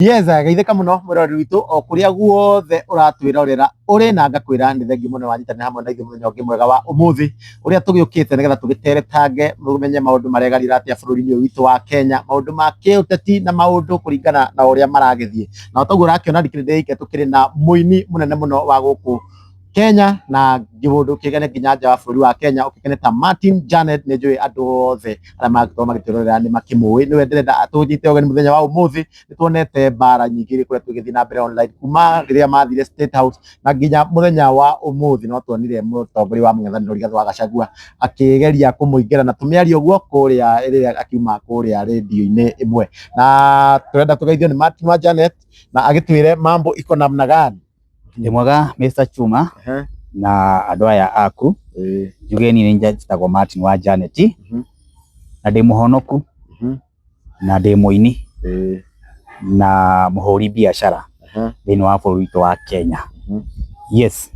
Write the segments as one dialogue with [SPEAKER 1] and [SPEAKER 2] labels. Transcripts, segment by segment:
[SPEAKER 1] Yeza geitheka muno murori witu o kuria guothe uratwirorera uri na ngakwira ni thengi muno wanyitana hamwe na ithuĩ muthenya ũngĩ mwega wa umuthi uria tugiukite nigetha tugitere tange mumenye maundu maregarira atia bũrũri-inĩ ũyũ witũ wa Kenya, maundu ma kiũteti na maundu kuringana na uria maragithie. Na toguo ũrakiona ndikĩrĩ ndĩike tukĩrĩ na mũini mũnene muno wa gũkũ Kenya na giũndũ kĩgene nginya nja wa bũrũri wa Kenya ũkĩkene ta Martin Janet. Nĩ njũĩ andũ othe arĩa magĩkorwo magĩtwĩrorera nĩ makĩmũĩ, nĩwe ndĩrenda atũnyite ũgeni mũthenya wa ũmũthĩ. Nĩ tuonete mbara nyingĩ kũrĩa tũgĩthiĩ na mbere online kuma rĩrĩa mathire State House na nginya mũthenya wa ũmũthĩ no tuonire mũtongoria wa mũng'ethanĩro Rigathĩ wa Gachagua akĩgeria kũmũingĩra na tũmĩario ũguo kũrĩa rĩrĩa akiuma kũrĩa radio-inĩ ĩmwe, na tũrenda tũgeithio nĩ Martin wa Janet na agĩtwĩre mambo iko namna gani.
[SPEAKER 2] Ndi mwega Mr. Chuma na andũ aya aku njugeni ni njĩtagwo Martin wa Janet na ndi muhonoku na ndi muini na muhuri biashara thĩinĩ wa bũrũri witũ wa Kenya. Yes.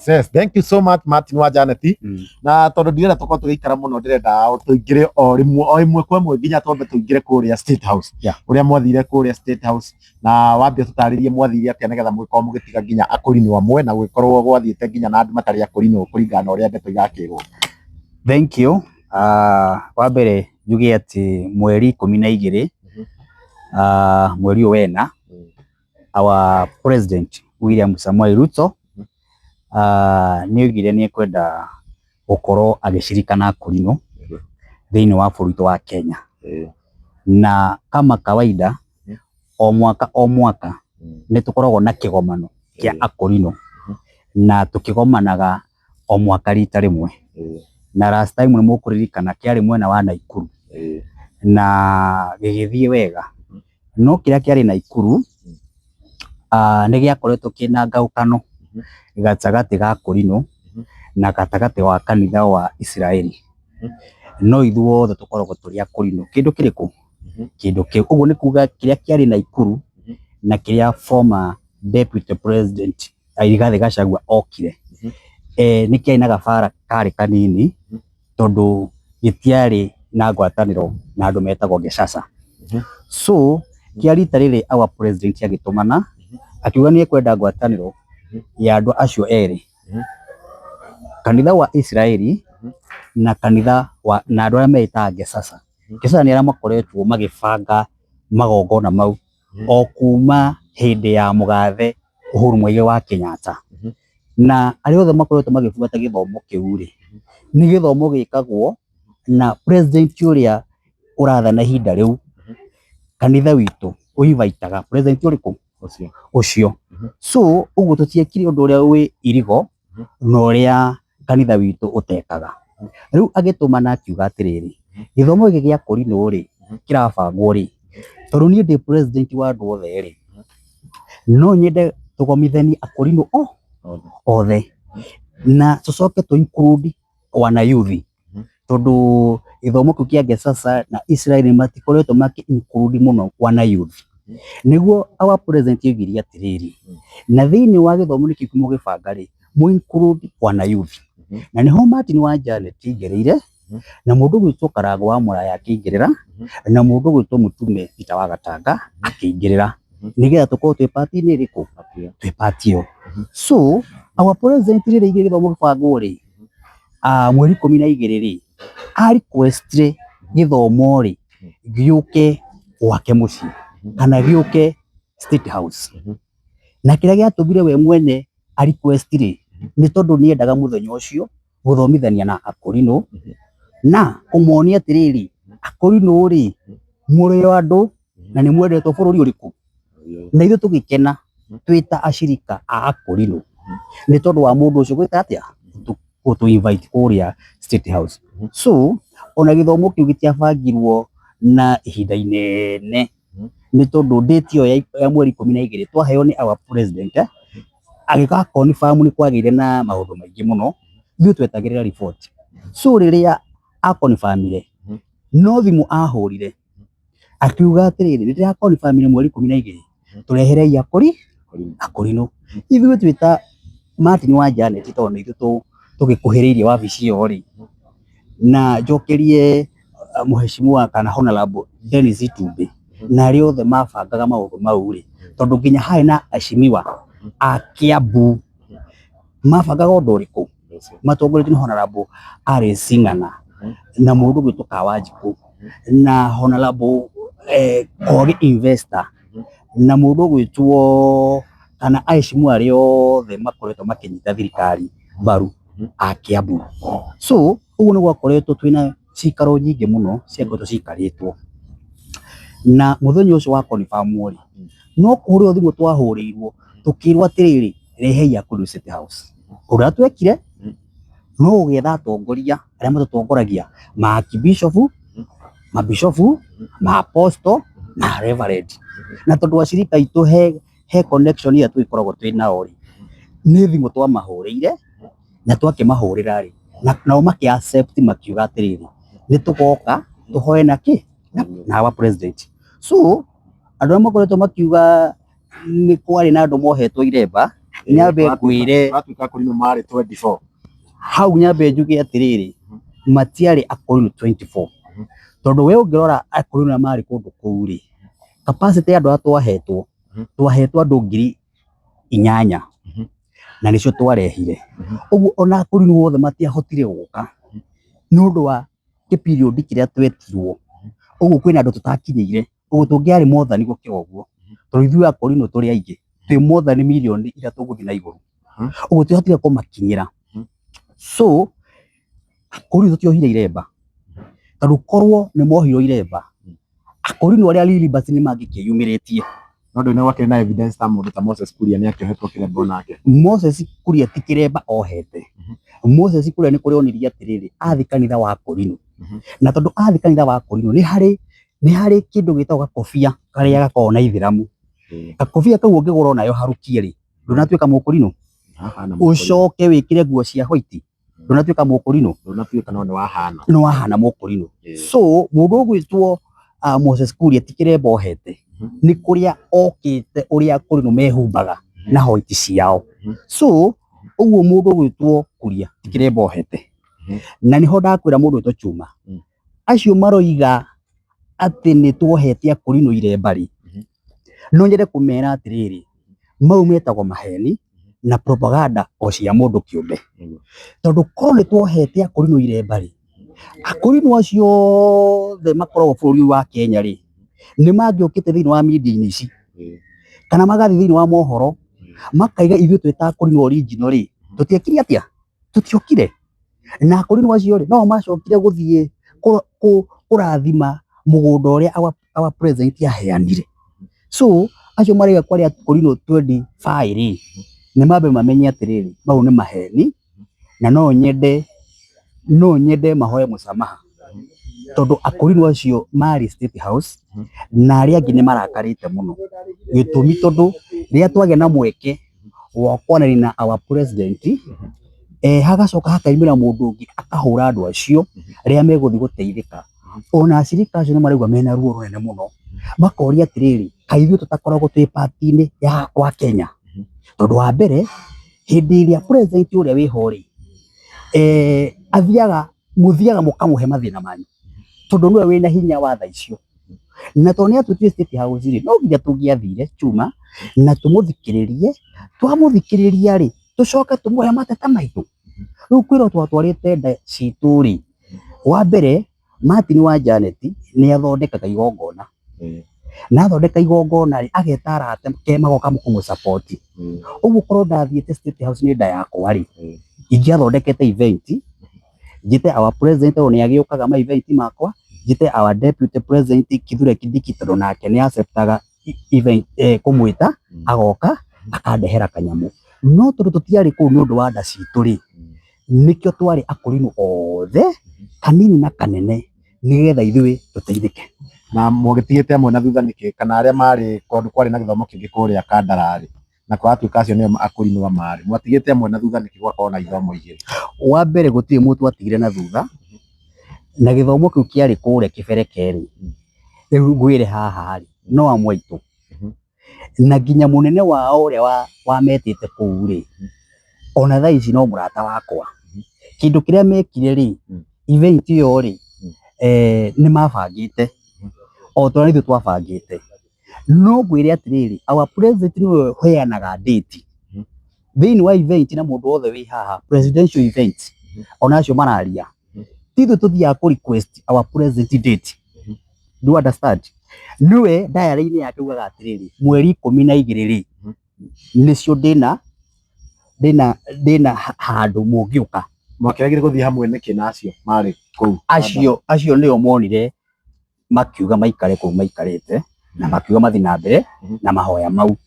[SPEAKER 1] Yes, thank you so much Martin wa Janet. Na tondu ndirenda tukorwo tugĩikara muno ndirenda tũingĩre o ĩmwe kwa ĩmwe nginya twambe tũingĩre kũrĩa State House. Ũrĩa mwathire kũrĩa State House na wambie tũtarĩrie mwathire atĩa nĩgetha mũgĩkorwo mũgĩtiga nginya akũrinwo amwe na gũgĩkorwo gwathiĩte nginya na andũ matarĩ akũrinwo kũringana na ũrĩa ndeto igakĩrwo.
[SPEAKER 2] Thank you. Wa mbere njuge atĩ mweri 12 mweri wena our president William Samoei Ruto nĩ oigire nĩ ekwenda gũkorwo agĩcirikana akũrinwo thĩinĩ wa bũrũri witũ wa Kenya. Na kama kawaida o mwaka nĩ tũkoragwo na kĩgomano kĩa akũrinwo na tũkĩgomanaga o mwaka rita rĩmwe. Na last time nĩ mũkũririkana kĩarĩ mwena wa Naikuru na gĩgĩthiĩ wega, no kĩrĩa kĩarĩ Naikuru nĩ gĩakoretwo kĩna ngahũkano gatagatĩ ga akũrinwo na gatagatĩ wa kanitha wa Israeli. No ithuothe tũkoragwo tũrĩ akũrinwo kĩndũ kĩrĩkũ, kĩndũ kĩu. Ũguo nĩ kuga kĩrĩa kĩarĩ Naikuru na kĩrĩa former deputy president Rigathĩ Gachagua okire nĩ kĩarĩ na gabara karĩ kanini tondũ gĩtiarĩ na ngwatanĩro na andũ metagwo Gĩcaca. So kĩa rita rĩrĩ our president agĩtũmana akiuga nĩ ekwenda ngwatanĩro ya andũ acio erĩ, kanitha wa Israeli na kanitha wa na andũ arĩa metaga Gĩcaca. Gĩcaca nĩ arĩa makoretwo magĩbanga magongona mau o kuma hĩndĩ ya mũgathe Uhuru Muigai wa Kenyatta. Na arĩa othe makoretwo magĩbuata gĩthomo kĩu rĩ, nĩ gĩthomo gĩkagwo na president ũrĩa ũrathana ihinda rĩu kanitha witũ ũivaitaga president ũrĩkũ ũcio. So ũguo tũtiekire ũndũ ũrĩa wĩ irigo na ũrĩa kanitha witũ ũtekaga. Rĩu agĩtũmana akiuga atĩrĩrĩ, gĩthomo gĩkĩ gĩa kũrinwo rĩ kĩrabangwo rĩ, tondũ niĩ ndĩ president wa andũ othe rĩ, no nyende tũgomithanie akũrinwo othe na tũcoke tũ include wana youth, tondũ gĩthomo kĩu kĩa Gĩcaca na Israeli matikoretwo maki include mũno wana youth. Nĩguo our president oigire atĩrĩrĩ, na thĩinĩ wa gĩthomo nĩkĩo mũgĩbanga rĩ mũ include wana youth. Na nĩho Martin wa Janet aingĩrĩire na mũndũ gwĩtwo Karangũ wa Mũraya akĩingĩrĩra na mũndũ gwĩtwo Mũtume Peter wa Gatanga akĩingĩrĩra nĩgetha tũkorwo twĩ party-inĩ ĩrĩkũ, twĩ party ĩyo. So our president rĩrĩa aigire gĩthomo gĩbangwo rĩ mweri 12 rĩ a request gĩthomo rĩ gĩũke gwake mũciĩ kana gĩũke State House. Na kĩrĩa gĩatũmire we mwene a request rĩ nĩ tondũ nĩ endaga mũthenya ũcio gũthomithania na akũrinwo na kũmonia atĩrĩrĩ, akũrinwo rĩ mũrĩ o andũ na nĩ mwendetwo bũrũri ũrĩkũ. Na ithuĩ tũgĩkena twĩta acirika a akũrinwo nĩ tondũ wa mũndũ ũcio gwĩka atĩa gũtũ invite kũrĩa State House. So ona gĩthomo kĩu gĩtiabangirwo na ihinda inene nĩ tondũ date ĩyo ya mweri 12 twaheo nĩ our president agĩka confirm nĩ kwagĩire na maũndũ maingĩ mũno, ithuĩ twetagĩrĩra report. So rĩrĩa a confirmire no thimũ ahũrire akiuga atĩrĩrĩ, rĩrĩa confirmire mweri 12 tũreherei akũrinwo. Ithuĩ twĩta Martin wa Janet tondũ nĩ ithuĩ tũgĩkuhĩrĩirie wabici ĩyo rĩ na njokerie mheshimiwa kana Honorable Dennis Itumbi na ri othe mabangaga maundu mau ri tondu nginya hari na acimiwa a Kiambu mabangaga undu uriku matongoretio ni Honorable Alice Sing'ang'a na mundu gwituka Wanjiku na Honorable Kogi investor na mundu gwitwo kana aicimu ari othe makoretwo makinyita thirikari mbaru a Kiambu. So uguo ni gwakoretwo twina cikaro nyingi muno ciakoretwo cikaritwo na muthenya ucio wa confirm ri no kurio thimu twahurirwo tukirwo atiriri rehei akuru City House uria twekire no ugetha atongoria aria matutongoragia ma Archbishop mabishofu ma apostle na reverend na tondu acirika itu he connection ya twikoragwo twinao ri ni thimu twamahurire na twakimahurira ri na nao maki accept makiuga atiriri ni tugoka tuhoe naki na wa president. So andu makoretwo makiuga ni kwari na andu mohetwo iremba nyambe ngwire
[SPEAKER 1] atuika Akorino mari 24
[SPEAKER 2] hau nyambe njuge atiriri matiari Akorino 24 tondu we ungirora Akorino mari kundu kuu ri capacity andu atwahetwo andu 8,000 na nicio twarehire uguo ona Akorino wothe matiahotire guka nundu wa period kiria twetirwo uguo kwina andu tutakinyire uguo tungiari mothani gukira uguo tondu ithuĩ Akorino turi aingi twi mothani milioni iria tuguthi na iguru uguo twihotire kumakinyira. So Akorino tutiohire iremba tondu korwo ni mohiro iremba Akorino aria Lilibas ni mangikiyumiritie
[SPEAKER 1] no ndu gwakire na evidence ta mundu ta Moses Kuria ni akiohetwo kiremba nake.
[SPEAKER 2] Moses Kuria ti kiremba ohete Moses Kuria ni kurionirie atiriri athi kanitha wa Akorino na tondu athi kanitha wa Akorino ni hari kindu gitagwo gakobia karia gakoragwo na ithiramu gakobia kau ungigura nayo harukie ri ndunatuika Mukorino ucoke wikire nguo cia white ndunatuika Mukorino
[SPEAKER 1] ndunatuika no
[SPEAKER 2] ni wahana Mukorino. So mundu gwitwo Moses Kuria ti kiremba ohete ni kuria okite uria Akorino mehumbaga na white ciao. So uguo mundu gwitwo Kuria ti kiremba ohete na niho ndakwira mundu gwitwo Chuma acio maroiga ati ni twohete Akorino iremba ri no nyende kumera atiriri mau metagwo maheni na propaganda o cia mundu kiumbe tondu korwo ni twohete Akorino iremba ri Akorino acio the makoragwo bũrũri wa Kenya ri ni mangiokite thiini wa media ici kana magathi thiini wa mohoro makaiga ithuĩ twita Akorino original ri tutiekire atia tutiokire na Akorino acio ri no macokire guthie kurathima mugunda uria our president aheanire. So acio mariga kwari Akorino 25 ri ni mambe mamenye atiriri mau ni maheni na no nyende mahoye musamaha tondu Akorino acio mari State House na aria angi ni marakarite muno gitumi tondu ria twage na mweke wa kwanani na our president hagacoka hakaimira mundu ungi akahura andu acio ria meguthi guteithika ona acirika acio ni maraigwa mena ruo runene muno makoria atiriri kaithio tutakoragwo twi party-ini ya kwa Kenya tondu wa mbere hindi iria president uria wiho ri muthiaga mukamuhe mathina manyu tondu niwe wina hinya wa tha icio na tondu atutie State House ri no nginya tungiathire Chuma na tumuthikiririe twamuthikiriria ri tucoke tumuhe mateta maitu riu kwiro twatwarite nda citu ri wa mbere Martin wa Janet ni athondekaga igongona na athondeka igongona ri ageta arate ke magoka mukumu support uguo korwo ndathiite State House ni nda yakwa ri ingiathondekete event njite our president ni agiukaga ma event makwa njite our deputy president Kithure Kindiki tondu nake ni acceptaga event kumwita agoka akandehera kanyamu no tondu tutiari kuu ni undu wa nda citu ri nikio twari Akorino othe kanini na kanene nigetha ithuĩ tuteithike
[SPEAKER 1] na mugitigite amwe na thutha niki kana aria mari kondu kwari na githomo kingi kuria Kandarari na kwatuika acio ni Akorino mari mwatigite amwe na thutha niki gwakorwo na ithomo igiri.
[SPEAKER 2] Wa mbere gutiri mutu atigire na thutha na githomo kiu kiari kuria kiberekeri riu ngwire haha ri no amwaitu na nginya munene wao uria wametite kuu ri ona thaa ici no murata wakwa kindu kiria mekire ri event iyo ri ni mabangite o twana ithu twabangite no ngwire atiriri our president niwe heanaga date thiini wa event na mundu wothe wi haha presidential event onacio mararia tithu tuthiaga ku request our president date do understand niwe diary-ini yake ugaga atiriri mweri 12 ri nicio ndina handu mungiuka
[SPEAKER 1] mwakiragire guthii hamwe niki nacio mari kuu
[SPEAKER 2] acio nio monire makiuga maikare kuu maikarite na makiuga mathi na mbere na mahoya mau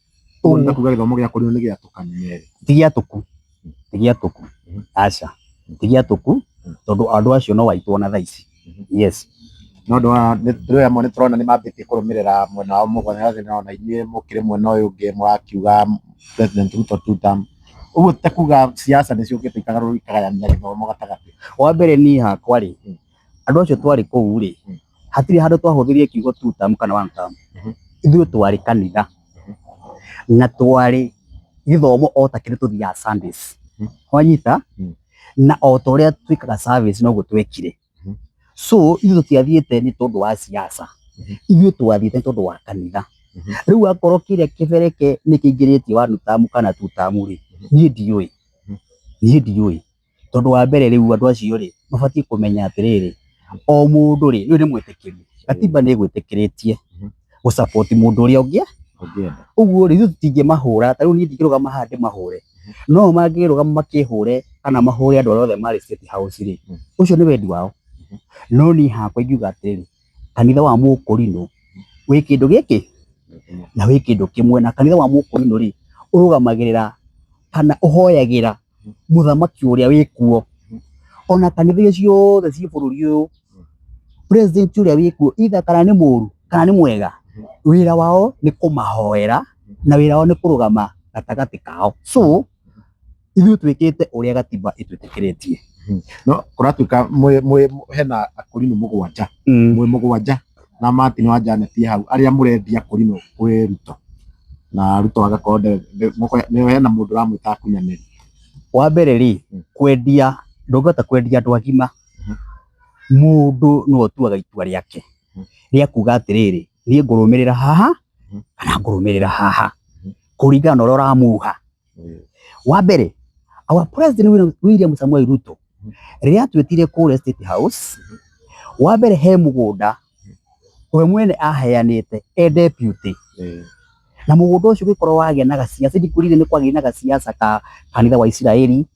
[SPEAKER 1] uguo kuga githomo gia kuri ni gia tukanire
[SPEAKER 2] tigiatuku aca tigiatuku tondu andu acio no waitwo na thaici yes
[SPEAKER 1] no ndo ndio amwe turona ni mambite kurumirira mwena wa mugwanira na inyuĩ mukire mwena uyu ungi mwakiuga president Ruto tutam uguo tekuga siasa nicio ukite ikagaruru ikagayania githomo gatagati
[SPEAKER 2] wa mbere ni hakwa ri andu acio twari kuu ri hatiri handu twahuthirie kiugo tutam kana one term ithuĩ twari kanitha na twari githomo o ta kire tuthia Sundays wanyita na o ta uria twikaga service no gutwekire so ithuĩ tutiathiĩte ni tondu wa siasa ithuĩ twathiĩte tondu wa kanitha riu akorwo kiria kibereke ni kiingiritie wa nutamu kana tutamu ri niĩ ndiũĩ tondu wa mbere riu andu acio ri mabatie kumenya atiriri o mundu ri ni mwitikiru katiba ni gwitikiretie gu support mundu uria ungi uguo ri tutingimahura ta riu ni ndingirugama hande mahure no mangirugama makihure kana mahure andu othe mari State House ri ucio ni wendi wao no ni hakwa ingiuga atiriri kanitha wa Mũkũrinũ wi kindu giki na wi kindu kimwe na kanitha wa Mũkũrinũ ri urugamagirira kana uhoyagira muthamaki uria wi kuo ona kanitha icio ciothe ci bururi uyu president uria wi kuo itha kana ni muru kana ni mwega wira wao ni kumahoera na wira wao ni kurugama gatagati kao so ithuĩ twikite uria gatiba itwitikiretie
[SPEAKER 1] no kuratuika hena Akũrinũ mũgwanja mwe mũgwanja na Martin wa Janet hau aria murendia Akũrinũ kwi Ruto na Ruto agakorwo ni hena mundu ramwita akunyaniri
[SPEAKER 2] wa mbere ri kwendia ndongota kwendia andu agima mundu no tuaga itua riake ria kuga atiriri ni ngurumirira haha kana ngurumirira haha kuringana na uria uramuha wa mbere our president William Samuel Ruto ria twetire kule State House wa mbere he mugunda we mwene aheanite deputy na mugunda ucio gikorwo wagia na gasiasa ndikurire ni kwagia na gasiasa ka kanitha wa Israeli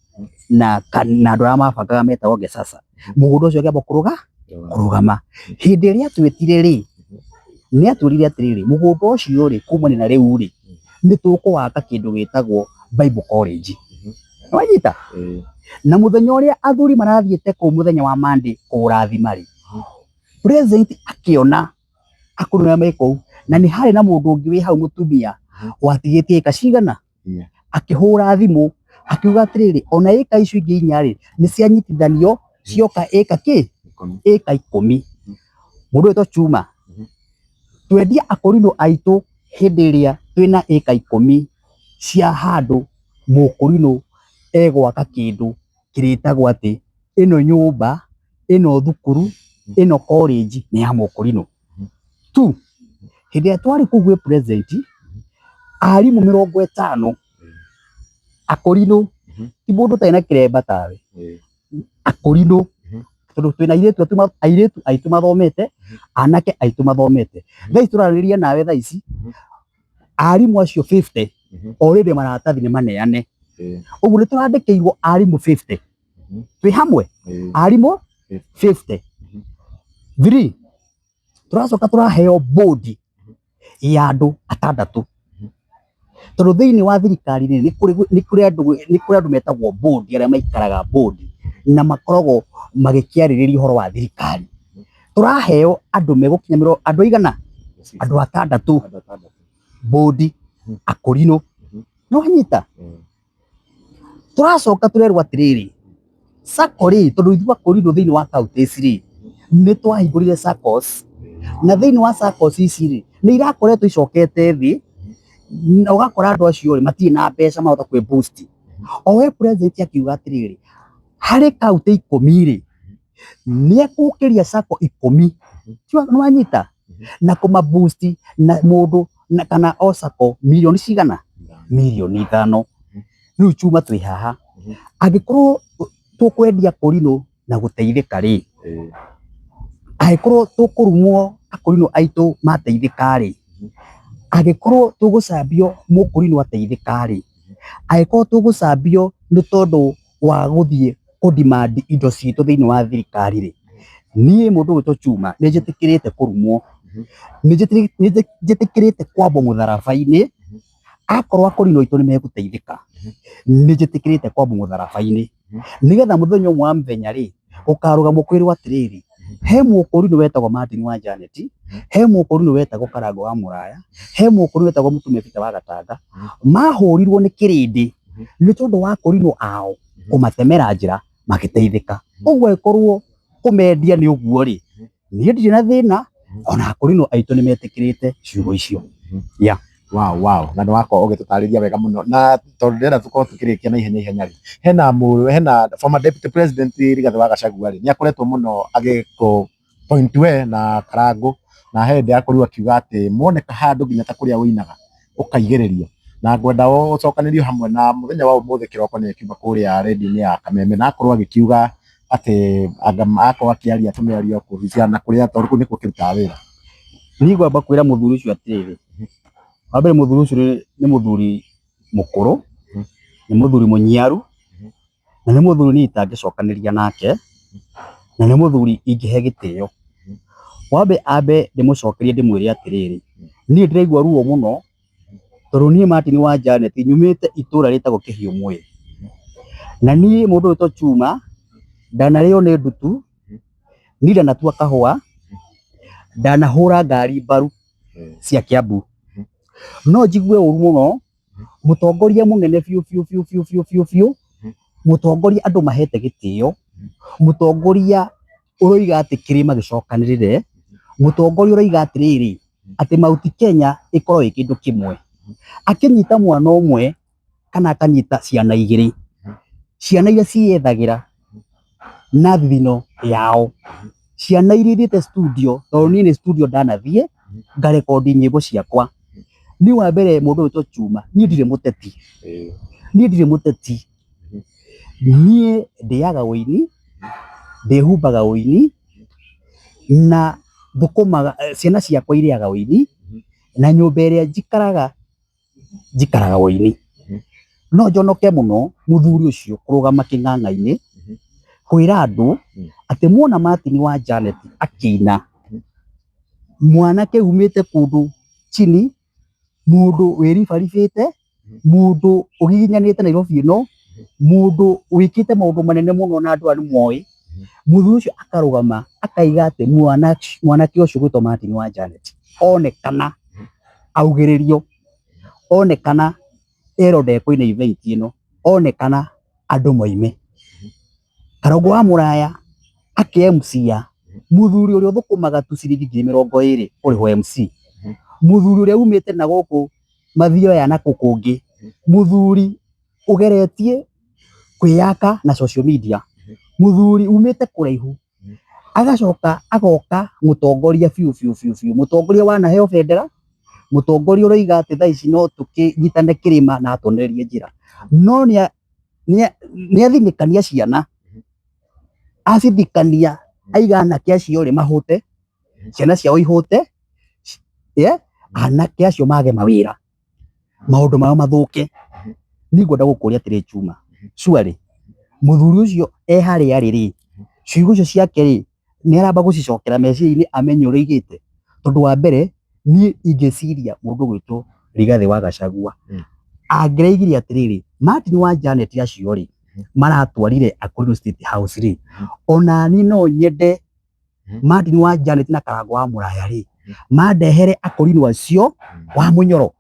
[SPEAKER 2] na andu aria mabangaga metagwo Gesasa mugunda ucio giamba kurugama hindi ria twetire ri ni atwirire atiriri mugunda ucio ri kumani na riu ri ni tukuwaka kindu gitagwo Bible College wanyita na muthenya uria athuri marathiete ku muthenya wa Monday kurathima ri president akiona Akũrinũ meko na ni hari na mundu ungi wi hau mutumia watigitie eka cigana akihura thimu akiuga atiriri ona eka icio ingi inya ri ni cianyitithanio cioka eka ki eka 10 mundu eto Chuma twendia Akũrinũ aitu hindi iria twina eka 10 cia handu Mũkũrinũ egwaka kindu kiritagwo ati ino nyumba ino thukuru ino college ni ya Mũkũrinũ tu hindi atwari kugwe president arimu 50 Akũrinũ ti mundu taina kiremba tawe Akũrinũ tondu twina airetu aitu mathomete anake aitu mathomete thaici turariria nawe thaici arimu acio 50 already maratathi ni maneane uguo niturandikirwo arimu 50 twi hamwe arimu 50 3 turacoka turaheo bodi ya andu 6 tondu thiini wa thirikari ni kuri andu metagwo bodi aria maikaraga bodi na makoragwo magikiaririria uhoro wa thirikari turaheo andu megukinya andu igana andu 6 bodi Akũrinũ no nyita turacoka turerwa atiriri SACCO tondu ithu Akũrinũ thiini wa kaunti ici ni twahingurire SACCOs na thiini wa SACCOs ici ni irakoretwo icokete thi na ugakora andu acio matie na mbeca mahota kwi boost o we president akiuga atiriri hari kaunti 10 ni akukiria SACCO 10 no anyita na kuma boost na mundu na kana osako milioni cigana milioni 5 riu Chuma twi haha agikorwo tukwendia Akorino na guteithika ri agikorwo tukurumwo Akorino aitu mateithika ri agikorwo tugucambio Mukorino ateithika ri agikorwo tugucambio ni tondu wa guthie kudemand indo citu thiini wa thirikari ri nie mundu witwo Chuma ni njitikirite kurumwo ni njitikirite kwambo mutharabaini akorwo Akorino itu ni meguteithika ni njitikirite kwambo mutharabaini nigetha muthenya umwe wa mthenya ri ukarugamwo kwirwo atiriri he Mukorino wetagwo Martin wa Janet he Mukorino wetagwo Karango wa Muraya he Mukorino wetagwo Mutumia Peter wa Gatanga mahurirwo ni kirindi ni tondu wa Akorino ao kumatemera njira magiteithika uguo ikorwo kumendia ni uguo ri nie ndiri na thina ona Akorino aitu ni metikirite ciugo icio
[SPEAKER 1] wow na no wako ugitutariria wega muno na tondu ndira tukorwo tukirikia na ihenya ri hena former deputy president Rigathi wa Gachagua ri ni akoretwo muno agiko point we na Karango na hende akorirwo akiuga ati muoneka handu nginya ta kuria winaga ukaigererio na ngwenda ucokanirio hamwe na muthenya wa umuthi kiroko ni kiuga kuria radio ni ya Kameme na akorwo agikiuga ati akorwo akiaria tumeario kuhisia na kuria tondu ni kukiruta wira
[SPEAKER 2] ni ngwamba kwira muthuri ucio atiriri wabere muthuri ucio ni muthuri mukuru ni muthuri munyiaru na ni muthuri ni itangicokaniria nake na ni muthuri ingihe gitio ambe ndimucokerie ndimwire atiriri ni ndiraigua ruo muno tondu ni Martin wa Janet nyumite itura ritagwo Kihio Mwiri na ni mundu witwo Chuma ndanario ni ndutu ni ndanatua kahua ndanahura ngari mbaru cia Kiambu no jigue uru muno mutongoria munene fiu mutongoria andu mahete gitio mutongoria uroiga ati kirima gicokanirire mutongoria uroiga atiriri ati Mount Kenya ikorwo ikindu kimwe akinyita mwana umwe kana akanyita ciana igiri ciana iria ciethagira na thino yao ciana iria ithiete studio tondu ni studio ndanathie ngarekondi nyimbo ciakwa ni wa mbere mundu witwo Chuma ni ndire muteti nie ndiaga uini ndihumbaga uini na thukumaga ciana ciakwa iriaga uini na nyumba iria njikaraga uini no njonoke muno muthuri ucio kurugama king'ang'a-ini kwira andu ati muona Martin wa Janet akina mwanake umite kundu chini mundu wiribaribite mundu ugiginyanite Nairobi no mundu wikite maundu manene muno na andu ani moi muthuri ucio akarugama akaiga ati mwanake ucio gwitwo Martin wa Janet onekana augiririo onekana ero ndeko-ini event ino onekana andu moime Karango wa Muraya akemcia muthuri uria uthukumaga tu ciringi 20,000 uri MC muthuri uria umite na guku mathio ya na kukungi muthuri ugeretie kwiyaka na social media muthuri umite kuraihu agacoka agoka mutongoria fiu mutongoria wana heo federa mutongoria uroiga ati thaici no tukinyitane kirima na atonererie njira no ni athinikania ciana acithikania aiga anake acio ri mahute ciana ciao ihute anake acio mage mawira maundu mao mathuke ni ngwenda gukuria atiri Chuma swari muthuri ucio hari ariri ciugo icio ciake ri ni aramba gucicokera meciria-ini amenye uria igite tondu wa mbere ni ingiciria mundu gwitwo Rigathi wa Gachagua angireigire atiriri Martin wa Janet acio ri maratwarire Akorino State House ri ona ni no nyende Martin wa Janet na Karango wa Muraya ri mandehere Akorino acio wa Munyoro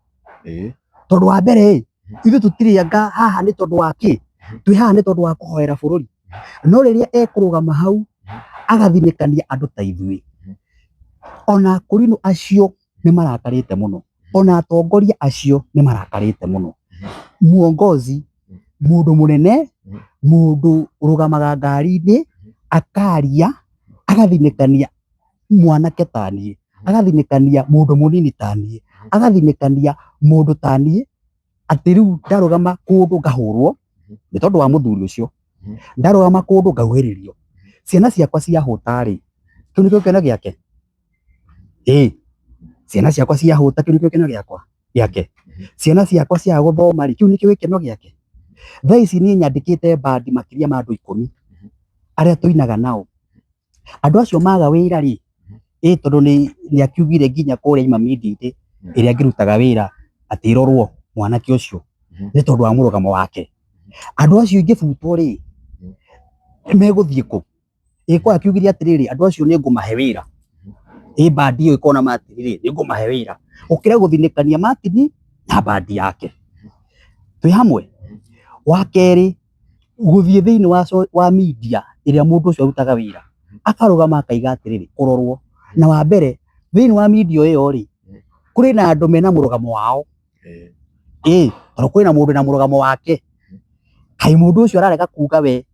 [SPEAKER 2] tondu wa mbere ithu tutirianga haha ni tondu wa ki twi haha ni tondu wa kuhoera bururi no riria ekurugama hau agathinikania andu ta ithui ona Akorino acio ni marakarite muno ona atongoria acio ni marakarite muno muongozi mundu munene mundu urugamaga ngari-ini akaria agathinikania mwanake tanie agathinĩkania mũndũ mũnini taniĩ, agathinĩkania mũndũ taniĩ, atĩ rĩu ndarũgama kũndũ ngahũrwo nĩ tondũ wa mũthuri ũcio, ndarũgama kũndũ ngauhĩrĩrio, ciana ciakwa ciahũta-rĩ, kĩu nĩkĩo gĩkeno gĩake? Ciana ciakwa ciahũta, kĩu nĩkĩo gĩkeno gĩake? Ciana ciakwa ciaga gũthoma-rĩ, kĩu nĩkĩo gĩkeno gĩake? Thaa ici niĩ nyandĩkĩte bandi makĩria ma andũ 10 arĩa tũinaga nao. Andũ acio maga wĩra-rĩ, tondũ nĩ akiugire nginya kũrĩa Ima Media-inĩ ĩrĩa ngĩrutaga wĩra atĩ ĩrorwo mwanake ũcio nĩ tondũ wa mũrũgamo wake. Andũ acio ingĩbutwo-rĩ, megũthiĩ kũ? Kwa akiugire atĩrĩrĩ, andũ acio nĩ ngũmahe wĩra. Bandi ĩyo ĩkona atĩrĩrĩ, nĩ ngũmahe wĩra. Ũkĩra gũthinĩkania Martin na bandi yake. Twĩ hamwe? Wa kerĩ, gũthiĩ thĩinĩ wa media ĩrĩa mũndũ ũcio arutaga wĩra, akarũgama akaiga atĩrĩrĩ, kũrorwo. Na wa mbere, thĩinĩ wa media ĩyo-rĩ, kũrĩ na andũ mena mũrũgamo wao. Tondũ kwĩna mũndũ na mũrũgamo wake. Kaĩ mũndũ ũcio ararega kuga we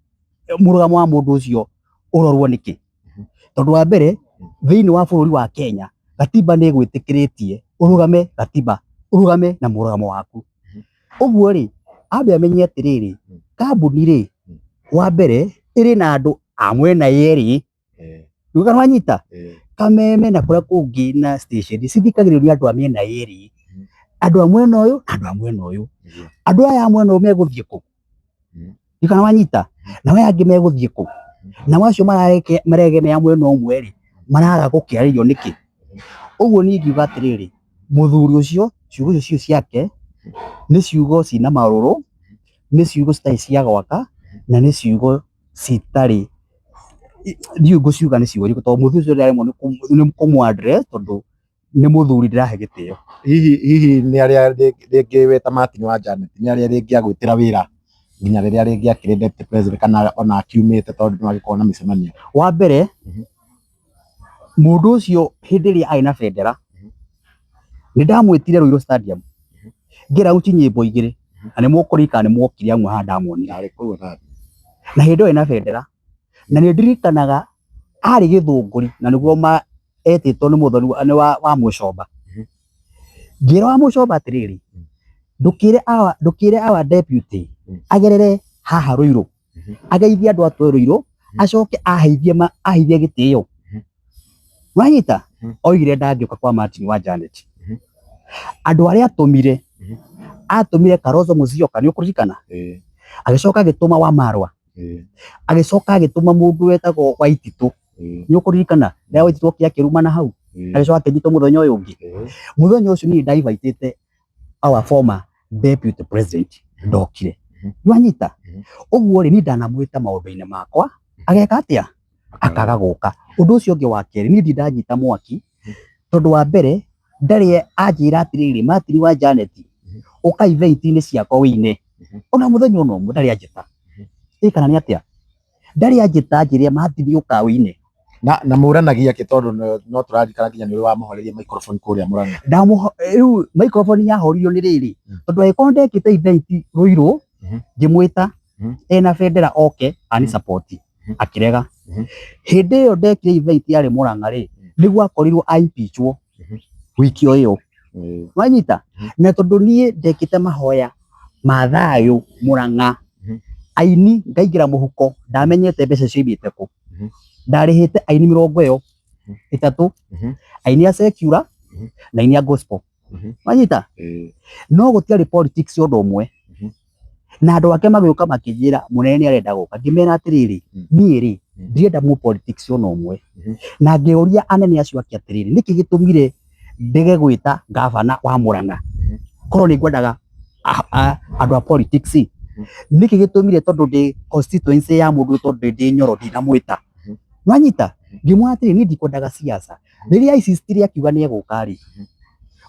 [SPEAKER 2] mũrũgamo wa mũndũ ũcio ũrorwo nĩkĩ? Tondũ wa mbere, thĩinĩ wa bũrũri wa Kenya, gatiba nĩ ĩgwĩtĩkĩrĩtie ũrũgame gatiba, ũrũgame na mũrũgamo waku. Ũguo-rĩ, ambe amenye atĩrĩrĩ, kambuni-rĩ, wa mbere, ĩrĩ na andũ a mwena yerĩ. Nĩguo kana wanyita? Kameme na kũrĩa kũngĩ na station cithikagĩrĩrio nĩ andũ a mĩena yerĩ. Andũ a mwena ũyũ na andũ a mwena ũyũ. Andũ aya a mwena ũyũ megũthiĩ kũ? Nĩguo kana wanyita? Nao aya angĩ megũthiĩ kũ? Nao acio maregemea mwena ũmwe-rĩ, maraga gũkĩarĩrio nĩkĩ? Ũguo niĩ ngiuga atĩrĩrĩ, mũthuri ũcio, ciugo icio ciake nĩ ciugo cina marũrũ, nĩ ciugo citarĩ cia gwaka, na nĩ ciugo citarĩ, ndiũĩ ngũciuga nĩ ciugo irĩkũ, tondũ mũthuri ũcio ndaremwo nĩ kũmũ-address tondũ nĩ mũthuri ndĩrahe gĩtĩo.
[SPEAKER 1] Hihi nĩ arĩa rĩngĩ weta Martin wa Janet, nĩ arĩa rĩngĩ agwĩtĩra wĩra nginya rĩrĩa rĩngĩ akĩrĩ deputy president kana ona akiumĩte tondũ nĩ magĩkorwo na mĩcemanio?
[SPEAKER 2] Wa mbere, mũndũ ũcio hĩndĩ ĩrĩa arĩ na bendera, nĩ ndamwĩtire Ruiru Stadium, ngĩraũnji nyĩmbo 2, na nĩ mũkũririkana nĩ mwokire amwe haha ndamuonire. Na hĩndĩ ĩyo ena bendera, na nĩ ndirikanaga arĩ gĩthũngũri, na nĩguo etĩtwo nĩ mũthoni wa Mũcomba. Ngĩra wa Mũcomba atĩrĩrĩ, ndũkĩre our deputy agerere haha Ruiru, ageithie andũ atũ Ruiru, acoke aheithie gĩtĩo. Wanyita? Oigire ndangĩũka kwa Martin wa Janet. Andũ arĩa atũmire Kalonzo Musyoka, nĩ ũkũririkana? Agĩcoka agĩtũma Wamarwa, agĩcoka agĩtũma mũndũ wetagwo Waititũ, nĩ ũkũririkana? Rĩrĩa Waititũ okire akĩrumana hau, agĩcoka akĩnyitwo mũthenya ũyũ ũngĩ. Mũthenya ũcio niĩ ndainvaitĩte our former deputy president, ndokire. Nĩwanyita? Ũguo-rĩ, niĩ ndanamwĩta maũndũ-inĩ makwa, ageka atĩa? Akaga gũka. Ũndũ ũcio ũngĩ wa kerĩ, niĩ ndanyita mwaki, tondũ wa mbere, ndarĩ anjĩra atĩrĩrĩ, Martin wa Janet, ũka event-inĩ ciakwa wĩine. Ona mũthenya ũmwe ndarĩ anjĩta. Kana nĩ atĩa? Ndarĩ anjĩta anjĩre Martin ũka wĩine.
[SPEAKER 1] Na mũranagia kĩ tondũ no tũraririkana nginya nĩ wamũhoreria microphone kũrĩa Mũrang'a.
[SPEAKER 2] Rĩu microphone yahoririo nĩ rĩrĩ, tondũ agĩkorwo ndekĩte event Ruiru, ngĩmwĩta ena bendera oke ani support, akĩrega. Hĩndĩ ĩyo ndekire event yarĩ Mũrang'a-rĩ, nĩguo akorirwo impeachwo wiki o ĩyo. Wanyita? Na tondũ niĩ ndekĩte mahoya ma thayũ Mũrang'a, aini ngaingĩra mũhuko, ndamenyete mbeca cioimĩte kũ. Ndarĩhĩte aini 30, aini a secular na aini a gospel. Wanyita? No gũtiarĩ politics ũndũ ũmwe. Na andũ ake magĩũka makĩnjĩra mũnene nĩ arenda gũka. Ngĩmera atĩrĩrĩ, niĩ-rĩ, ndirenda mu politics ũndũ ũmwe. Na ngĩũria anene acio ake atĩrĩrĩ, nĩkĩ gĩtũmire ndege gwĩta gavana wa Mũrang'a? Korwo nĩ ngwendaga andũ a politics, nĩkĩ gĩtũmire tondũ ndĩ constituency ya mũndũ tondũ ndĩ Nyoro ndinamwĩta? Wanyita? Ngĩmwĩra atĩrĩrĩ, niĩ ndikwendaga siasa. Rĩrĩa ICC akiuga nĩ egũka-rĩ,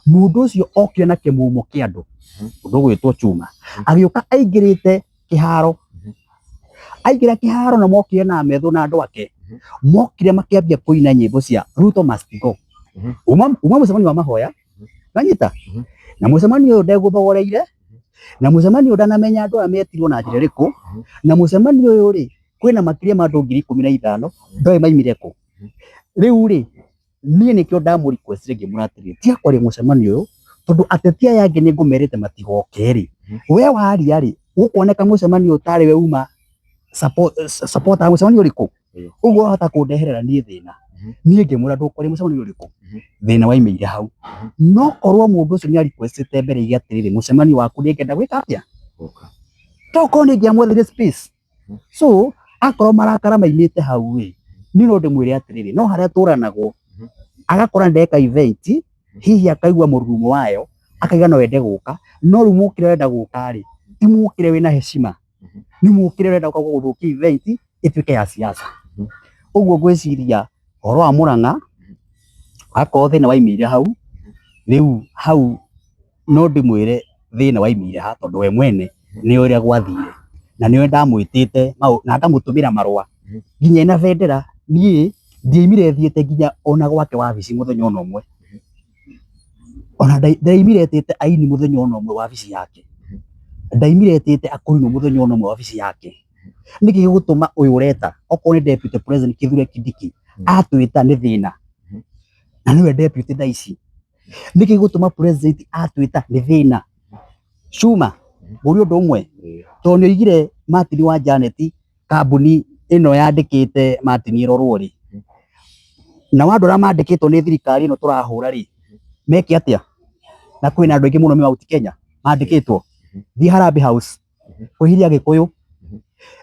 [SPEAKER 2] mũndũ ũcio okire na kĩmumo kĩa andũ, ũndũ gwĩtwo Chuma, agĩũka aingĩrĩte kĩharo. Aingĩra kĩharo na mokire na metho na andũ ake, mokire makĩambia kũina nyĩmbo cia Ruto must go. Uma mũcemanio wa mahoya. Wanyita? Na mũcemanio ũyũ ndegũthogoreire, na mũcemanio ndanamenya andũ aya metirwo na njĩra ĩrĩkũ, na mũcemanio ũyũ-rĩ, kwĩna makĩria ma andũ 15,000, ndoĩ maimire kũ. Rĩu-rĩ, niĩ nĩkĩo ndamũ request ngĩmũratĩrĩria tia kwaria mũcemanio ũyũ tondũ ateti aya angĩ nĩngũmerĩte matigoke rĩ we waria rĩ ũkuoneka mũcemanio ũtarĩ we uma supporter mũcemanio ũrĩkũ ũguo wahota kũndeherera niĩ thĩna niĩ ngĩmũra ndũkwaria mũcemanio ũrĩkũ thĩna waimĩire hau no korwo mũndũ ũcio nĩ requestĩte mbere ige atĩrĩrĩ mũcemanio waku nĩngenda gwĩka atĩa tokorwo nĩngĩamwethire space so akorwo marakara maimĩte hau rĩ niĩ no ndĩmwĩre atĩrĩrĩ no harĩa tũranagwo agakora ndeka event hihi akaigua mũrurumo wayo akaiga no ende gũka no rĩu mũkĩre wenda gũka rĩ ti mũkĩre wĩna heshima nĩ mũkĩre wenda gũka gũthũkia event ĩtuĩke ya siasa ũguo ngwĩciria ũhoro wa Mũrang'a akorwo thĩna waimĩire hau rĩu hau no ndĩmwĩre thĩna waimĩire ha tondũ we mwene nĩ ũrĩa gwathire na nĩwe ndamwĩtĩte na ngamũtũmĩra marũa nginya ena bendera niĩ ndiaimire thiĩte nginya ona gwake wabici mũthenya ona ũmwe ona ndaimire tĩte aini mũthenya ona ũmwe wabici yake ndaimire tĩte akũrinwo mũthenya ona ũmwe wabici yake nĩkĩ gĩgũtũma ũyũ ũreta okorwo nĩ deputy president Kithure Kindiki atwĩta nĩ thĩna na nĩwe deputy thaa ici nĩkĩ gĩgũtũma president atwĩta nĩ thĩna Cuma ũrĩ ũndũ ũmwe tondũ nĩoigire Martin wa Janet kambuni ĩno yandĩkĩte Martin ĩrorwo rĩ na andũ arĩa mandĩkĩtwo nĩ thirikari ĩno tũrahũra rĩ meke atĩa na kwĩna andũ aingĩ mũno me Mount Kenya mandĩkĩtwo thiĩ Harambee House kũhiria Gĩkũyũ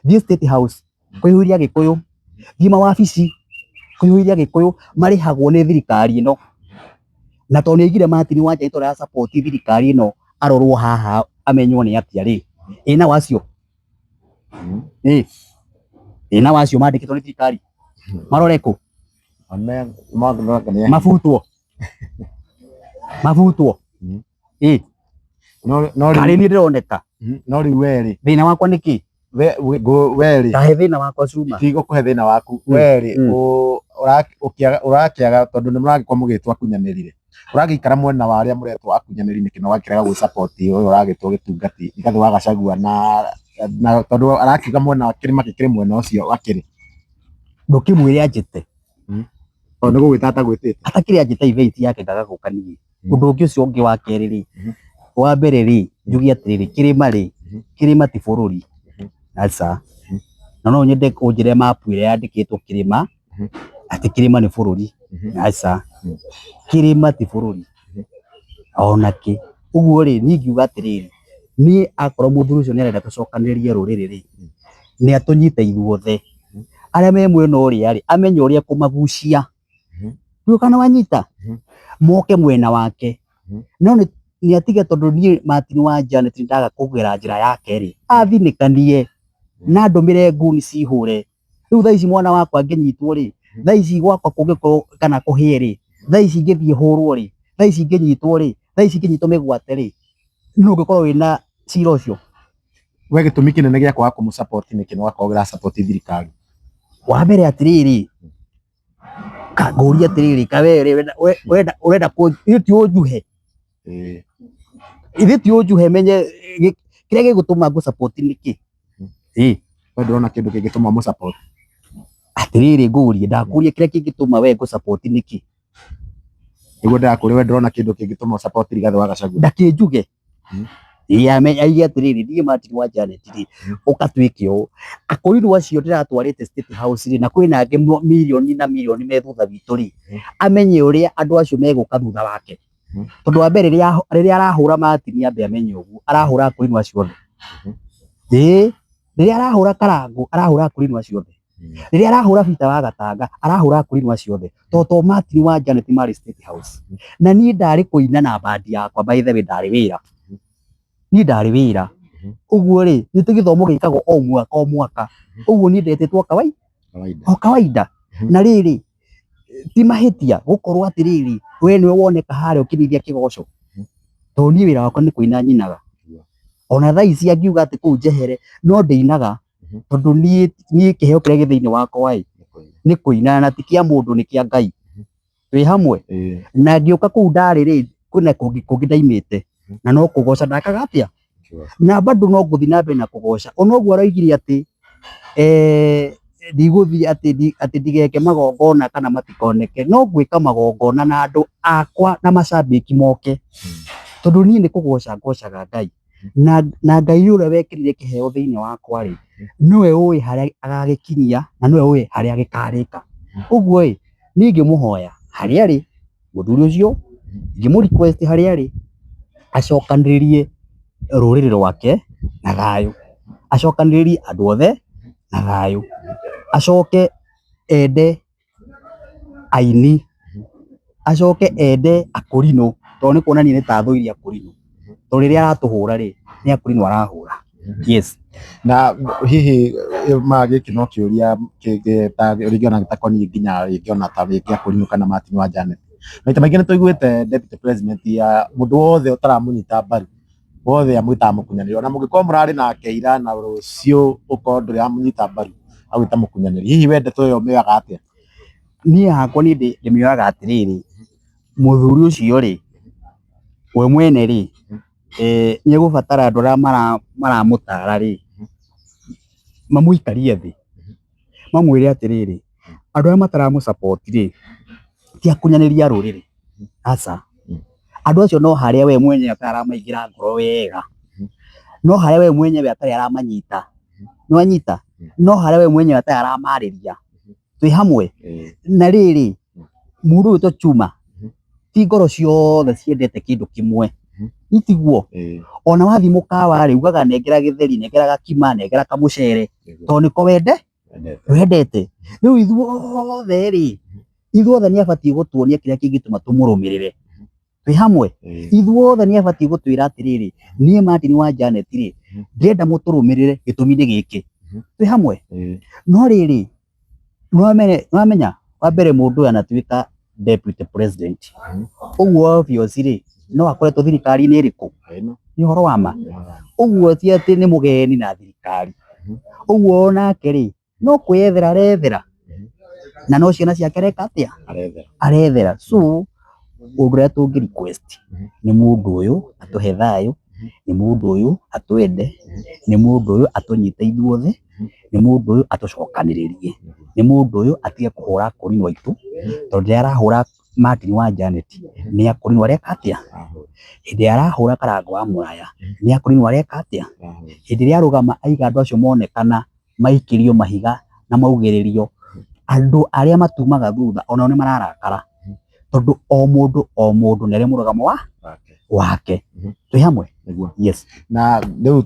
[SPEAKER 2] thiĩ State House kũhiria Gĩkũyũ thiĩ mawabici kũhiria Gĩkũyũ marĩhagwo nĩ thirikari ĩno na tondũ nĩoigire Martin wa Janet ũrĩa support thirikari ĩno arorwo haha amenywo nĩ atĩa rĩ ĩna wacio ĩna wacio mandĩkĩtwo nĩ thirikari marore kũ mabutwo karĩ niĩ ndĩroneka
[SPEAKER 1] no rĩu werĩ
[SPEAKER 2] thĩna wakwa nĩkĩ
[SPEAKER 1] werĩ
[SPEAKER 2] kahe thĩna wakwa Cuma
[SPEAKER 1] tigũkũhe thĩna waku werĩ ũrakĩaga tondũ nĩ mũragĩkorwo mũgĩtwo akunyanĩrire ũragĩikara mwena wa arĩa mũretwo akunyanĩri nĩkĩ na wagĩkĩrega gwĩ support ũyũ ũragĩtwo gĩtungati Rigathĩ wa Gachagua na tondũ arakiuga mwena wa kĩrĩma gĩkĩrĩ mwena ũcio wakĩrĩ
[SPEAKER 2] ndũkĩmwĩre anjĩte
[SPEAKER 1] o nĩ gũgwĩta atagwĩtĩte
[SPEAKER 2] atakĩrĩ anjĩte event yake ndaga gũka niĩ ũndũ ũngĩ ũcio ũngĩ wa kerĩ rĩ wa mbere rĩ njuge atĩrĩrĩ kĩrĩma rĩ kĩrĩma ti bũrũri aca na no nyende ũnjĩre mapu ĩrĩa yandĩkĩtwo kĩrĩma atĩ kĩrĩma nĩ bũrũri aca kĩrĩma ti bũrũri ona kĩ ũguo rĩ niĩ ngiuga atĩrĩrĩ niĩ akorwo mũthuri ũcio nĩarenda tũcokanĩrĩrie rũrĩrĩ rĩ nĩ atũnyite ithuothe arĩa me mwena ũrĩa rĩ amenye ũrĩa kũmagucia ndio kana wanyita moke mwena wake no nĩ atige tondũ niĩ Martin wa Janet ndaga kũgera njĩra yake rĩ athinĩkanie na ndũmĩre nguni cihũre rĩu thaa ici mwana wakwa angĩnyitwo rĩ thaa ici gwakwa kũngĩkorwo kana kũhĩe rĩ thaa ici ingĩthiĩ hũrwo rĩ thaa ici ingĩnyitwo rĩ thaa ici ingĩnyitwo mĩgwate rĩ nĩ ũngĩkorwo wĩna cira ũcio
[SPEAKER 1] we gĩtũmi kĩnene gĩa kwaga kũmũsupport nĩkĩ nĩ wakorwo gĩra support thirikari
[SPEAKER 2] wa mbere atĩrĩrĩ ngũria atĩrĩrĩ kawe ũrenda ti ũnjuhe ithe ti ũnjuhe menye kĩrĩa gĩgũtũma ngũsupport nĩkĩ
[SPEAKER 1] we ndũrona kĩndũ kĩngĩtũma mũsupport
[SPEAKER 2] atĩrĩrĩ ngũrie ndakũria kĩrĩa kĩngĩtũma we ngũsupport nĩkĩ
[SPEAKER 1] nĩguo ndakũria we ndũrona kĩndũ kĩngĩtũma support Rigathĩ wa Gachagua
[SPEAKER 2] ndakĩnjuge aige atĩrĩrĩ niĩ Martin wa Janet rĩ ũkatuĩke ũũ akũrinwo acio ndĩratwarĩte State House rĩ na kwĩna angĩ mirioni na mirioni me thutha witũ rĩ amenye ũrĩa andũ acio megũka thutha wake tondũ wa mbere rĩrĩa arahũra Martin ambe amenye ũguo arahũra akũrinwo acio othe rĩrĩa arahũra Karangu arahũra akũrinwo acio othe rĩrĩa arahũra Peter wa Gatanga arahũra akũrinwo acio othe tondũ Martin wa Janet marĩ State House na niĩ ndarĩ kũina na bandi yakwa by the way ndarĩ wĩra niĩ ndarĩ wĩra ũguo rĩ nĩ tũgĩthomo gĩkagwo o mwaka ũguo niĩ ndetĩtwo kawaida na rĩrĩ ti mahĩtia gũkorwo atĩrĩrĩ we nĩwe woneka harĩa ũkĩnithia kĩgoco tondũ niĩ wĩra wakwa nĩ kũina nyinaga ona thaa ici angiuga atĩ kũu njehere no ndĩinaga tondũ niĩ kĩheo kĩrĩa gĩ thĩinĩ wakwa nĩ kũina na ti kĩa mũndũ nĩ kĩa Ngai twĩ hamwe na ngĩũka kũu ndarĩ rĩ kwĩna kũngĩ ndaimĩte na no kũgoca ndakaga atĩa na bado no gũthiĩ na mbere na kũgoca ona ũguo araugire atĩ ndiguthi ati ndigeke magongona kana matikoneke, no gwika magongona na andu akwa na macambiki moke, tondu nie ni kugoca ngocaga Ngai, na Ngai uria wekirire kiheo thiini wakwa ri niwe ui haria agagikinyia na niwe ui haria gikarika. Uguo nie ngimuhoya haria ri muthuri ucio, ngimu request haria ri acokaniririe ruriri rwake na thayu, acokaniririe andu othe na thayu, acoke ende aini, acoke ende akurino, tondu ni kuonania ni ta thuirie akurino, tondu riria aratuhura ri ni akurino arahura. Yes.
[SPEAKER 1] Na hihi magiki no kiuria ta ringiona gitakoni nginya ringiona ta ringi akurino kana Martin wa Janet. Maita maingi ni tuiguite deputy president ya mundu wothe utaramunyita mbaru wothe amwita mukunyaniri, ona mungikorwo murari nake ira na rucio ukorwo nduri amunyita mbaru agwita mukunyaniri, hihi wendete uyo mioyaga atia?
[SPEAKER 2] Nie hakwa ni ndimioyaga atiriri, muthuri ucio ri we mwene ri ni gubatara andu aria maramutara ri mamuikarie thi, mamwire atiriri andu aria mataramu support ri ti akunyaniria ruriri, aca andu acio no haria we mwenye ataramaingira ngoro wega, no haria we mwenye atari aramanyita, no anyita, no haria we mwenye atari aramariria twi hamwe. Na riri mundu uyu Chuma ti ngoro ciothe ciendete kindu kimwe, itiguo ona wathi mukawa ri ugaga nengera githeri, nengera gakima, nengera kamucere, tondu niko wendete. Riu ithuothe ri ithuothe ni abatie gutuonia kiria kingituma tumurumirire twi hamwe. Ithuothe ni abatie gutwira atiriri nie Martin wa Janet ri ndirenda muturumirire gitumi ni giki twi hamwe. No riri nwamenya wa mbere mundu anatuika deputy president, uguo obviously ri no akoretwo thirikari-ini iriku, ni horo wa ma. Uguo ti ati ni mugeni na thirikari, uguo onake ri no kwiyethera arethera, na no ciana ciake areka atia arethera. So undu uria tungi request ni mundu uyu atuhe thayu, ni mundu uyu atwende, ni mundu uyu atunyite ithuothe, ni mundu uyu atucokaniririe, ni mundu uyu atige kuhura akurino aitu, tondu riria arahura Martin wa Janet ni akurino areka atia, hindi arahura Karangu wa Muraya ni akurino areka atia, hindi riria arugama aiga andu acio monekana maikirio mahiga na maugiririo, andu aria matumaga thutha onao ni mararakara, tondu o mundu nere murugamo wake twi hamwe. Yes.
[SPEAKER 1] Na riu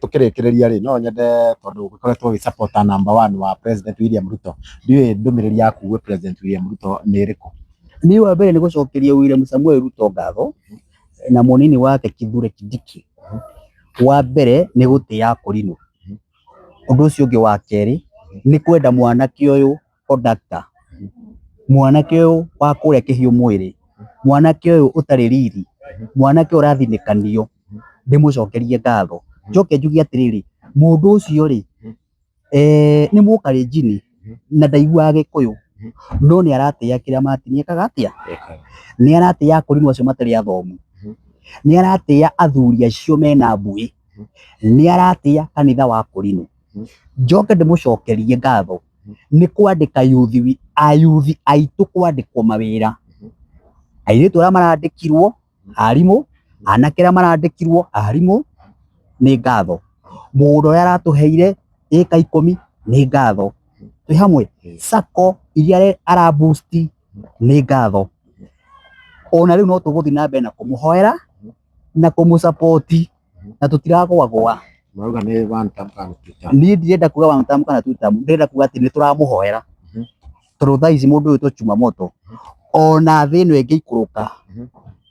[SPEAKER 1] tukirikiriria ri no nyende tondu gikoretwo gi support number 1 wa President William Ruto, ndiwe ndumiriri yaku gwe President William Ruto ni iriku?
[SPEAKER 2] Ni wa mbere ni gucokeria William Samuel Ruto ngatho na munini wake Kithure Kindiki. Wa mbere ni gutia akurino, undu ucio ungi wa keri ni kwenda mwanake uyu conductor, mwanake uyu wa kuria kihiu mwiri, mwanake uyu utari riri, mwanake urathinikanio, ndimucokerie ngatho. Njoke njugie atiriri mundu ucio ri ni mukarinjini na ndaiguaga Gikuyu, no ni aratia kiria Martin ekaga atia, ni aratia akurino acio matari athomu, ni aratia athuri acio mena mbui, ni aratia kanitha wa akurino. Njoke ndimucokerie ngatho ni kwandika ayuthi aitu kwandikwo mawira, airitu aria marandikirwo arimu, anake aria marandikirwo arimu, ni ngatho. Mundu uria aratuheire ika 10 ni ngatho twi hamwe. Sacco iria ara boost ni ngatho. Ona riu no tuguthi na mbere na kumuhoera na kumusupport na tutiragwagwa.
[SPEAKER 1] Mauga ni one time kana two time.
[SPEAKER 2] Ni ndirenda kuga one time kana two time, ndirenda kuga ati ni turamuhoera tondu thaa ici mundu uyu Chuma moto ona thi ino ingi ikuruka,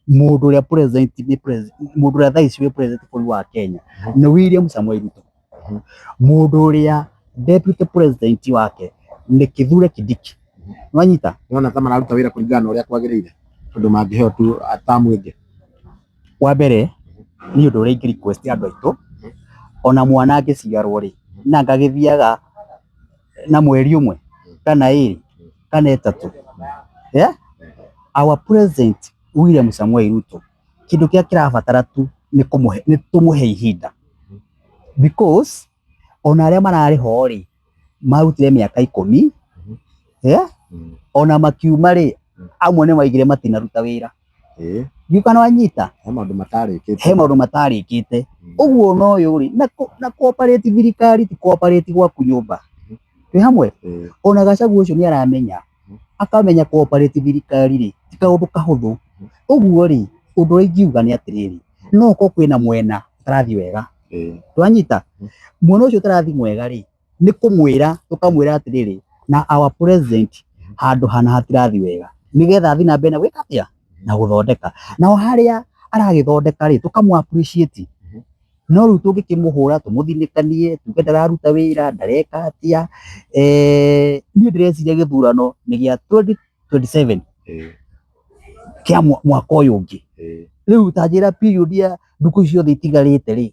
[SPEAKER 2] mundu uria president ni president, mundu uria thaa ici wi president wa Kenya ni William Samuel Ruto, mundu uria deputy president wake ni Kithure Kindiki. Nwanyita
[SPEAKER 1] nona kama naruta wira kuringana na uria kwagirire tondu mangiheo tu atamu ingi.
[SPEAKER 2] Wa mbere ni undu uria ingi request andu aitu ona mwana angiciarwo ri na ngagithiaga na mweri umwe kana iri kana etatu, our president William Samuel Ruto kindu kia kirabatara tu ni tumuhe ihinda, because ona aria marari ho ri marutire mĩaka 10 ona makiuma rĩ amwe nĩ maigire matinaruta wĩra yuka no anyita
[SPEAKER 1] he maũndũ
[SPEAKER 2] matarĩkĩte ũguo no ũyũ rĩ na cooperate thirikari ti cooperate gwaku nyũmba twĩ hamwe ona Gachagua ũcio nĩ aramenya akamenya cooperate thirikari rĩ ti kaũndũ kahũthũ ũguo rĩ ũndũ ũrĩa ingiuga nĩ atĩrĩrĩ no ko kwĩna mwena ũtarathiĩ wega twanyita mwena ũcio ũtarathiĩ mwega rĩ nĩ kũmwĩra tũkamwĩra atĩrĩrĩ na our president handũ hana hatirathiĩ wega nĩgetha athiĩ na mbere na gwĩka atĩa na gũthondeka nao harĩa aragĩthondeka rĩ tũkamũ appreciate no rĩu tũngĩkĩmũhũra tũmũthinĩkanie tuge ndararuta wĩra ndareka atĩa niĩ ndĩreciria gĩthurano nĩ gĩa 2027 kĩa mwaka ũyũ ũngĩ rĩu ta njĩra period ya ndukũ ciothe itigarĩte rĩ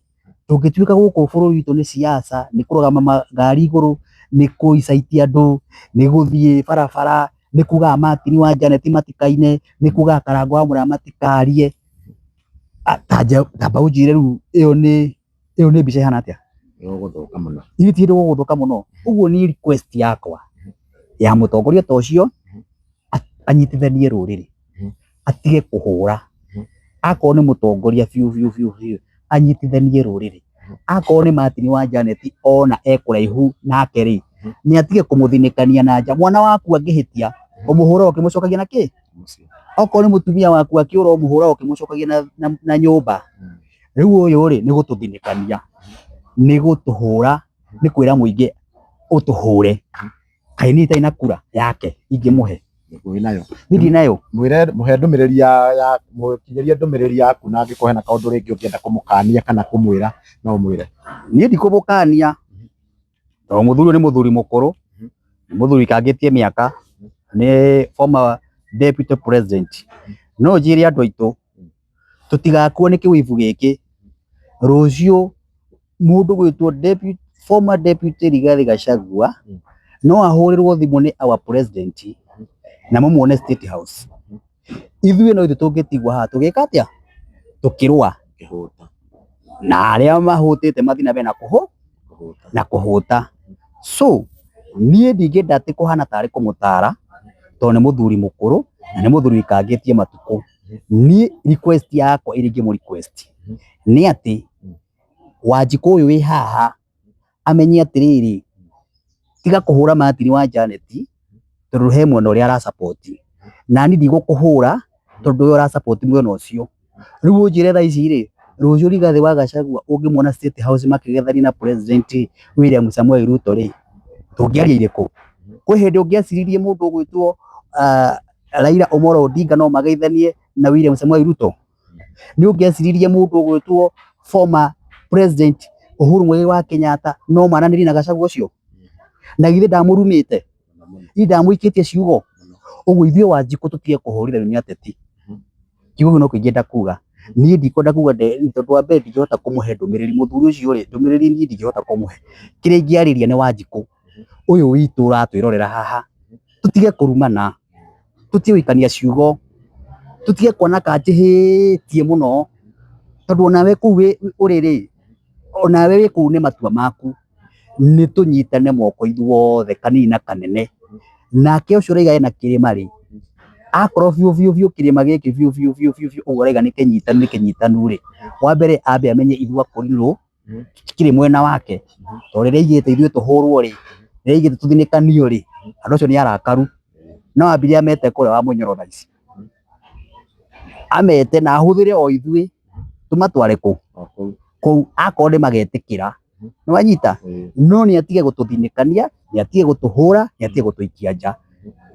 [SPEAKER 2] tũngĩtuĩka gũkũ bũrũri witũ nĩ siasa nĩ kũrũgama magari igũrũ nĩ kũicaitia andũ nĩ gũthiĩ barabara nĩ kuga Martin wa Janet matikaine nĩ kuga Karangũ wa Mũraya matikarie tamba ũnjĩre rĩu ĩyo nĩ mbica ihana atĩa
[SPEAKER 1] gũthũka mũno
[SPEAKER 2] ti ũndũ gũthũka mũno ũguo ni request yakwa ya mũtongoria ta ũcio anyitithanie rũrĩrĩ atige kũhũra akorwo nĩ mũtongoria biũ anyitithanie rũrĩrĩ akorwo nĩ Martin wa Janet ona ekũraihu nake rĩ nĩ atige kũmũthinĩkania na nja mwana waku angĩhĩtia ũmũhũra ũkĩmũcokagia na kĩ okorwo nĩ mũtumia waku akĩũra ũmũhũra ũkĩmũcokagia na nyũmba rĩu ũyũ rĩ nĩ gũtũthinĩkania nĩ gũtũhũra nĩ kwĩra mũingĩ ũtũhũre kaĩ niĩ itarĩ na kura yake ingĩmũhe ndirĩ nayo
[SPEAKER 1] mũhe ndũmĩrĩri ya mũkinyĩrie ndũmĩrĩri yaku na angĩkorwo hena kaũndũ rĩngĩ ũngĩenda kũmũkania kana kũmwĩra no ũmwĩre
[SPEAKER 2] niĩ ndikũmũkania tondũ mũthuri nĩ mũthuri mũkũrũ nĩ mũthuri kangĩtie mĩaka nĩ former deputy president no njĩre andũ aitũ tũtigakuo nĩ kĩwĩibu gĩkĩ rũciũ mũndũ gwĩtwo former deputy Rigathi Gachagua no ahũrĩrwo thimũ nĩ our president na mũmuone State House ithuĩ no ithuĩ tũngĩtigwo haha tũgĩka atĩa tũkĩrũa na arĩa mahũtĩte mathiĩ na mbere na kũhũta so niĩ ndingĩenda atĩ kũhana tarĩ kũmũtara tondũ nĩ mũthuri mũkũrũ na nĩ mũthuri kangĩtie matukũ niĩ request yakwa ĩrĩa ingĩmũ request nĩ atĩ Wanjikũ ũyũ wĩ haha amenye atĩrĩrĩ tiga kũhũra Martin wa Janet tondũ he mwena ũrĩa ara support na niĩ ndigũkũhũra tondũ ũyũ ara support mwena ũcio rĩu ũnjĩre thaa ici rĩ rũciũ Rigathi wa Gachagua ũngĩmwona State House makĩgethania na president William Samuel Ruto rĩ tũngĩaria irĩkũ kwĩ hĩndĩ ũngĩaciririe mũndũ ũgwĩtwo Raila Omolo Odinga no mageithanie na William Samuel Ruto nĩ ũngĩaciririe mũndũ ũgwĩtwo former president Uhuru Muigai wa Kenyatta no maranĩrie na Gachagua ũcio na githĩ ndamũrumĩte ndamũikĩtie ciugo ũguo ithuĩ Wanjikũ tũtige kũhũrĩra nĩ ateti kiugo no kĩingĩenda kuga niĩ ndikwenda kuga tondũ wa mbere ndingĩhota kũmũhe ndũmĩrĩri mũthuri ũcio rĩ ndũmĩrĩri niĩ ndingĩhota kũmũhe kĩrĩa ingĩarĩria nĩ Wanjikũ ũyũ witũ ũratwĩrorera haha tutige kũrumana tutige gũikania ciugo tutige kuona kanjĩhĩtie mũno tondũ onawe kũu ũrĩ rĩ onawe wĩ kũu nĩ matua maku nĩ tũnyitane moko ithuothe kanini na kanene nake ũcio ũraiga ena kĩrĩma rĩ akorwo biũ kĩrĩma gĩkĩ biũ ũguo ũraiga nĩ kĩnyitanu rĩ wa mbere ambe amenye ithuĩ akorirwo kĩrĩ mwena wake tondũ rĩrĩa aigĩte ithuĩ tũhũrwo rĩ rĩrĩa aigĩte tũthinĩkanio rĩ andũ acio nĩ arakaru no ambirie amete kũrĩa wa Mũnyoro thaa ici amete na ahũthĩre o ithuĩ tũmatware kũu akorwo nĩ magetĩkĩra nĩ wanyita no nĩ atige gũtũthinĩkania nĩ atige gũtũhũra nĩ atige gũtũikia nja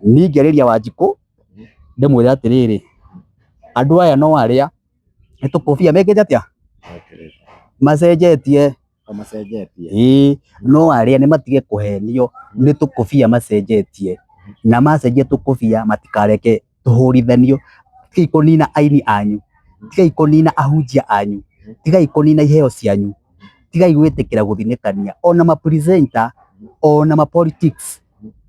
[SPEAKER 2] niĩ ingĩarĩria Wanjikũ ndĩmwĩre atĩrĩrĩ andũ aya no arĩa nĩ tũkũbia mekĩte atĩa macenjetie no arĩa nĩ matige kũhenio nĩ tũkũbia macenjetie na macenjia tũkũbia matikareke tũhũrithanio tigai kũnina aini anyu tigai kũnina ahunjia anyu tigai kũnina iheo cianyu tigai gwĩtĩkĩra gũthinĩkania ona ma-presenter ona ma-politics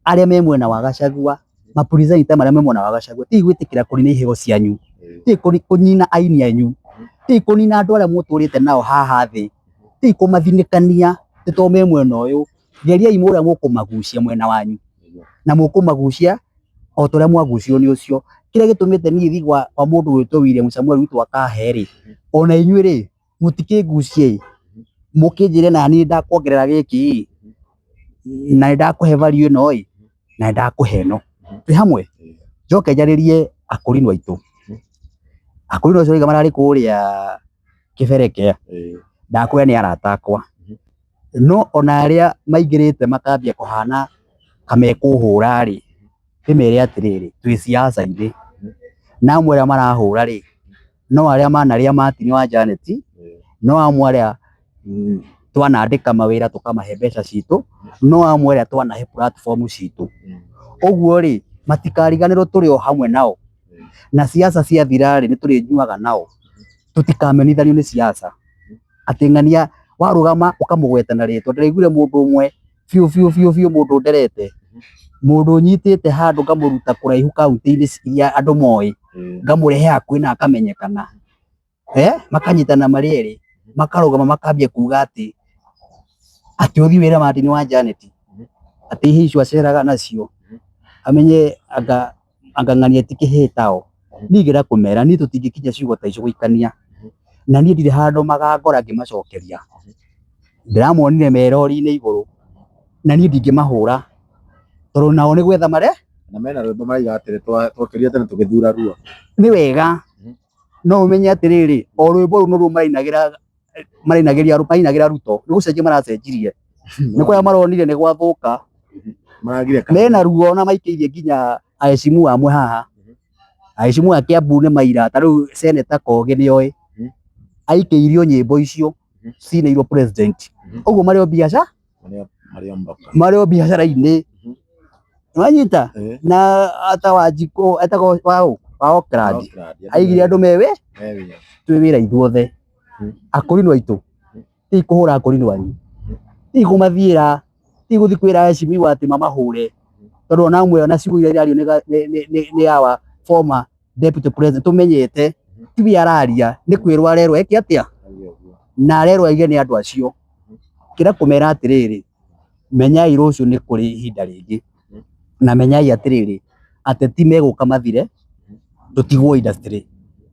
[SPEAKER 2] arĩa me mwena wa Gachagua ma-presenter marĩa me mwena wa Gachagua tigai gwĩtĩkĩra kũnina iheo cianyu tigai kũnina aini anyu tigai kũnina andũ arĩa mũtũrĩte nao haha thĩ tigai kũmathinĩkania tondũ me mwena ũyũ geriai muria mukumagucia mwena wanyu na mukumagucia o toria mwagucio ni ucio kire gitumite ni thi kwa mundu witwo William Samuel Ruto akaheri ona inyuĩ ri mutikigucie mukinjire na ni ndakuongerera giki na ndakuhe value ino na ndakuhe no twi hamwe njoke njaririe akurino aitu akurino acio iga marari kuria kiberekea ndakwira ni arata akwa no ona aria maingirite makambia kuhana kamekuhura ri kimere atiriri twi siasa-ini na amwe aria marahura ri no aria manaria Martin wa Janet no amwe aria twanandika mawira tukamahe mbeca citu no amwe aria twanahe platform citu uguo ri matikariganirwo turi o hamwe nao na siasa cia thirari ni turi nyuaga nao tutikamenithanio ni siasa ati ng'ania warugama ukamugweta na ritwa ndiraiguire mundu umwe fiu mundu nderete mundu nyitite handu ngamuruta kuraihu kaunti-ini ya andu moi ngamurehe hakuhi na akamenyekana makanyitana mari eri makarugama makambia kuga ati uthi wira Martin wa Janet ati hicu aceraga nacio amenye anga ng'ania tikihitao nigira kumera ni tutingikinya ciugo ta icio guikania na ni ndire handu magangora ngimacokeria ndiramonire merori-ini iguru na ni ndingimahura toro nao ni gwetha mare
[SPEAKER 1] na mena rwimbo maraiga atiri twakiria tene tugithura ruo
[SPEAKER 2] ni wega no umenye atiriri o rwimbo ru no ru marinagiria Ruto ni gucenjia maracenjirie ni kwa maronire ni gwathuka
[SPEAKER 1] maragire
[SPEAKER 2] mena ruo na maikirie nginya aheshimu amwe haha aheshimu a Kiambu ni maira ta riu Senator Kogi ni oi aikiirio nyimbo icio cineirwo president uguo mario biacara mario biacara-ini wanyita na ata Wanjiku etagwo wao kradi aigire andu mewe twi wira ithuothe akurino aitu ti kuhura akurino wanyu ti kumathiira ti guthi kwira Heshimiwa ati mamahure tondu ona amwe ona ciugo iria irario ni awa former deputy president tumenyete ti wi araria ni kwirwa arerwa eki atia na arerwa aige ni andu acio kira kumera atiriri menyai rucio ni kuri ihinda ringi na menyai atiriri ateti meguka mathire tutigwo industry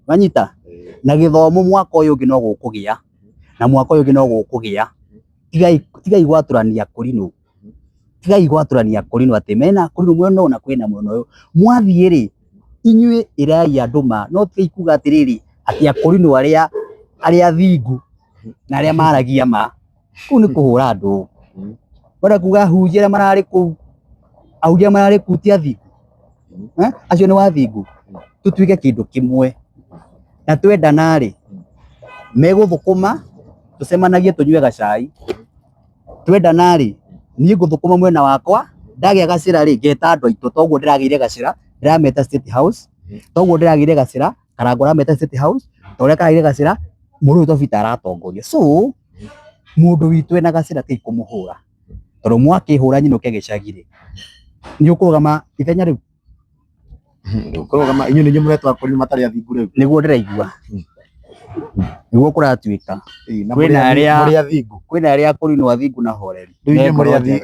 [SPEAKER 2] wanyita na githomo mwaka uyu ungi no gukugia na mwaka uyu ungi no gukugia tigai gwaturania kurino ati mena kurino mwena na kwina mwena uyu mwathie ri inyue irai anduma no tigai kuga atiriri ati akurino aria thingu na aria maragia ma ku ni kuhura andu bara kuga hunjira marari ku augia marari ku ti athingu acio ni wathingu tutuike kindu kimwe na twendana ri meguthukuma tucemanagie tunyue gacai twendana ri nie nguthukuma mwena wakwa ndagia gacira ri ngeta andu aitu toguo ndirageire gacira ndirameta State House toguo ndirageire gacira Karangu rameta State House toria karageire gacira muru tofita aratongoria so mundu witu ena gacira ti kumuhura tondu mwakihura nyinuke gicagire ni ukurugama ithenya riu
[SPEAKER 1] kurugama inyu ni muretwa kuri matari athingu riu
[SPEAKER 2] niguo ndiraigua niguo kuratuika kwina aria kurino athingu na horeri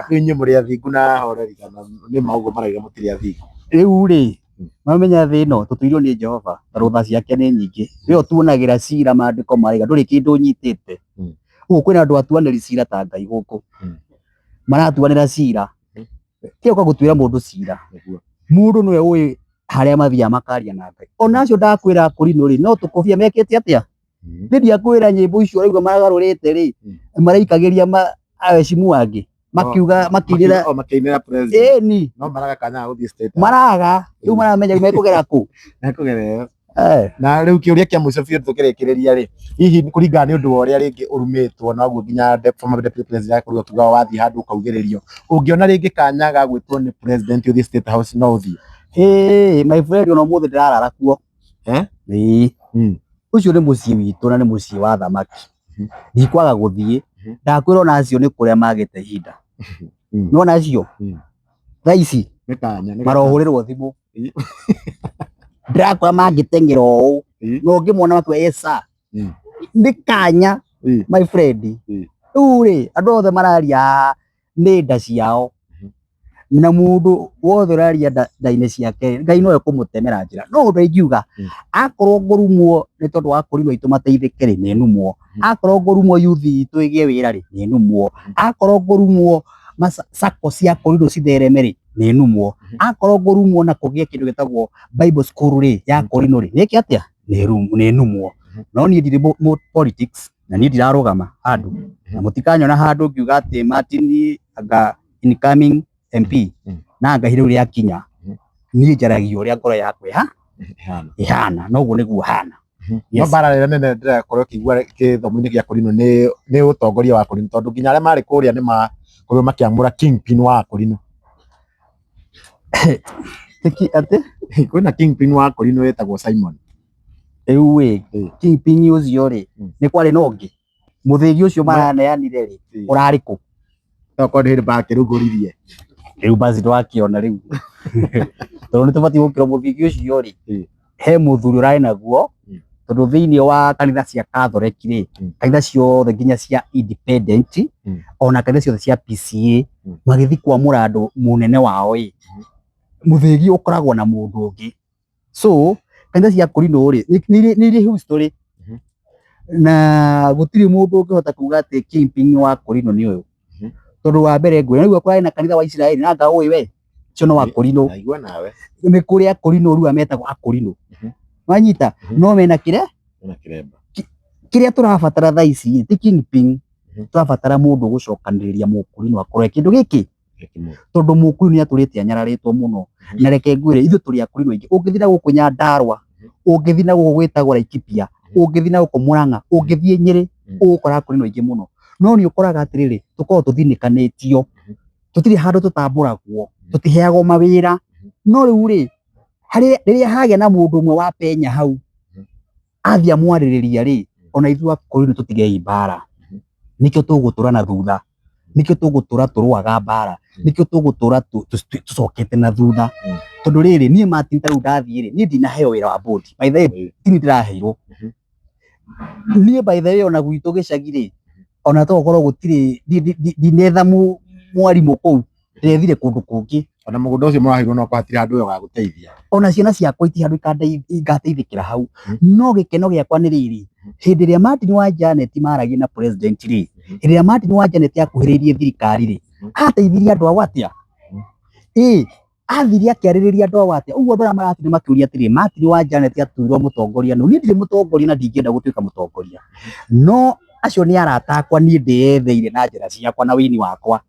[SPEAKER 1] inyu muri athingu na horeri kana ni maugo maraiga mutiri athingu
[SPEAKER 2] riu ri mamenya thino tutuirio ni Jehova rutha ciake ni nyingi rio tuonagira cira maandiko maraiga nduri kindu nyitite uguo kwina andu atuaniri cira ta Ngai guku maratuanira cira kio kwa gutuira mundu cira mundu niwe ui haria mathia makaria na Ngai ona acio ndakwira kurino ri no tukobia mekete atia ndiria kwira nyimbo icio raigwa maragarurite ri maraikagiria Heshimiwa angi makiuga makinira
[SPEAKER 1] president ni no maraga kanya guthii state
[SPEAKER 2] maraga riu maramenya mekugera ku
[SPEAKER 1] mekugera na riu kiuria kia muico biu tukirikireria ri hihi kuringana ni undu wa uria ringi urumitwo na guo nginya former deputy president kuruga tuga wathi handu kaugiririo ungiona ringi kanya ga gwitwo ni president uthii State House no uthii
[SPEAKER 2] my friend ona muthe ndirarara kuo ucio ni mucii witu na ni mucii wa thamaki ndikwaga guthii ndakwira ona acio ni kuria magite hinda nona acio thaici marohurirwo thimu ndakwa mangiteng'era uu no ngimwona makwa esa ndi kanya my friend riu ri andu othe mararia nĩ nda ciao na mũndũ wothe ũraria nda-inĩ ciake Ngai nowe kũmũtemera njĩra. No ũndũ ingiuga akorwo ngũrumwo nĩ tondũ wa akorinũ aitũ mateithĩke rĩ, nĩ numwo. Akorwo ngũrumwo youth itũ ĩgĩe wĩra rĩ, nĩ numwo. Akorwo ngũrumwo sacco cia akorinũ cithereme rĩ, nĩ numwo. Akorwo ngũrumwo na kũgĩe kĩndũ gĩtagwo Bible school rĩ ya akorinũ rĩ, nĩkĩ atĩa, nĩ numwo. No niĩ ndirĩ politics na niĩ ndirarũgama handũ na mũtikanyona handũ ngiuga atĩ Martin anga incoming MP na anga hĩndĩ ĩrĩa akinya niĩ njaragia ũrĩa ngoro yakwa ĩhana, noguo nĩguo hana.
[SPEAKER 1] No mbara rĩrĩa nene ndĩrakorwo kĩigua gĩthomo-inĩ gĩa akorinũ nĩ ũtongoria wa akorinũ, tondũ nginya arĩa marĩ kũrĩa nĩ makorirwo makĩamũra kingpin wa akorinũ.
[SPEAKER 2] Atĩ
[SPEAKER 1] kwĩna kingpin wa akorinũ wĩtagwo Simon.
[SPEAKER 2] Rĩu kingpin ũcio rĩ, nĩ kwarĩ na ũngĩ mũthĩgi ũcio maraneanire rĩ, ũrarĩ kũ?
[SPEAKER 1] Okorwo nĩ hĩndĩ makĩrugũririe
[SPEAKER 2] rĩu basi ndwakĩona rĩu tondũ nĩtũbatiĩ gũkĩrwo mũthigi ũcio rĩ, he mũthuri ũrarĩ naguo, tondũ thĩinĩ wa kanitha cia Catholic rĩ, kanitha ciothe nginya cia independent ona kanitha ciothe cia PCA magĩthiĩ kwamũra andũ mũnene wao rĩ, mũthigi ũkoragwo na mũndũ ũngĩ. So kanitha cia akorinũ rĩ nĩ irĩ history na gũtirĩ mũndũ ũngĩhota kuga atĩ kingpin wa akorinũ nĩ ũyũ, tondũ wa mbere ngwĩra rĩu kũrarĩ na kanitha wa Isiraeli na anga ũĩ we ũcio no akorinũ.
[SPEAKER 1] Naigua nawe
[SPEAKER 2] Nĩ kũrĩ akorinũ rĩu metagwo akorinũ, wanyita, no mena kĩremba. Kĩrĩa tũrabatara thaa ici ti kingpin, tũrabatara mũndũ gũcokanĩrĩria mũkorinũ akorwo kĩndũ gĩkĩ, tondũ mũkorinũ nĩatũrĩte anyararĩtwo mũno. Na reke ngwĩre ithuĩ tũrĩ akorinũ aingĩ, ũngĩthiĩ na gũkũ Nyandarua, ũngĩthiĩ na gũkũ gwĩtagwo Laikipia, ũngĩthiĩ na gũkũ Murang'a, ũngĩthiĩ Nyĩrĩ, ũgũkora akorinũ aingĩ mũno. No nĩ ũkoraga atĩrĩrĩ, tũkoragwo tũthinĩkanĩtio, tũtirĩ handũ tũtambũragwo, tũtiheagwo mawĩra. No rĩu rĩ, rĩrĩa hagĩa na mũndũ ũmwe wa penya hau athiĩ amwarĩrĩria rĩ, ona ithuĩ akorinũ tũtigei mbara. Nĩkĩo tũgũtũra na thutha, nĩkĩo tũgũtũra tũrũaga mbara, nĩkĩo tũgũtũra tũcokete na thutha. Tondũ rĩrĩ niĩ Martin ta rĩu ndathiĩ rĩ, niĩ ndinaheo wĩra wa board, by the way tini ndĩraheirwo niĩ, by the way ona gwitũ gĩcagi rĩ, ona tokorwo gũtirĩ ndinetha mwarimũ kũu, ndĩrethire kũndũ kũngĩ.
[SPEAKER 1] Ona mũgũnda ũcio mũraheirwo no hatirĩ handũ wa gũteithia,
[SPEAKER 2] ona ciana ciakwa iti handũ igateithĩkĩra hau. No gĩkeno gĩakwa nĩ rĩrĩ, hĩndĩ ĩrĩa Martin wa Janet maragia na president rĩ, hĩndĩ ĩrĩa Martin wa Janet akuhĩrĩirie thirikari rĩ, ateithirie andũ ao atĩa? Athire akĩarĩrĩria andũ ao atĩa? Ũguo andũ arĩa marathiĩ makĩũria atĩrĩ, Martin wa Janet atuirwo mũtongoria nũ? Niĩ ndirĩ mũtongoria na ndingĩenda gũtuĩka mũtongoria, no acio nĩ arata akwa, niĩ ndĩetheire na njĩra ciakwa na wĩini wakwa.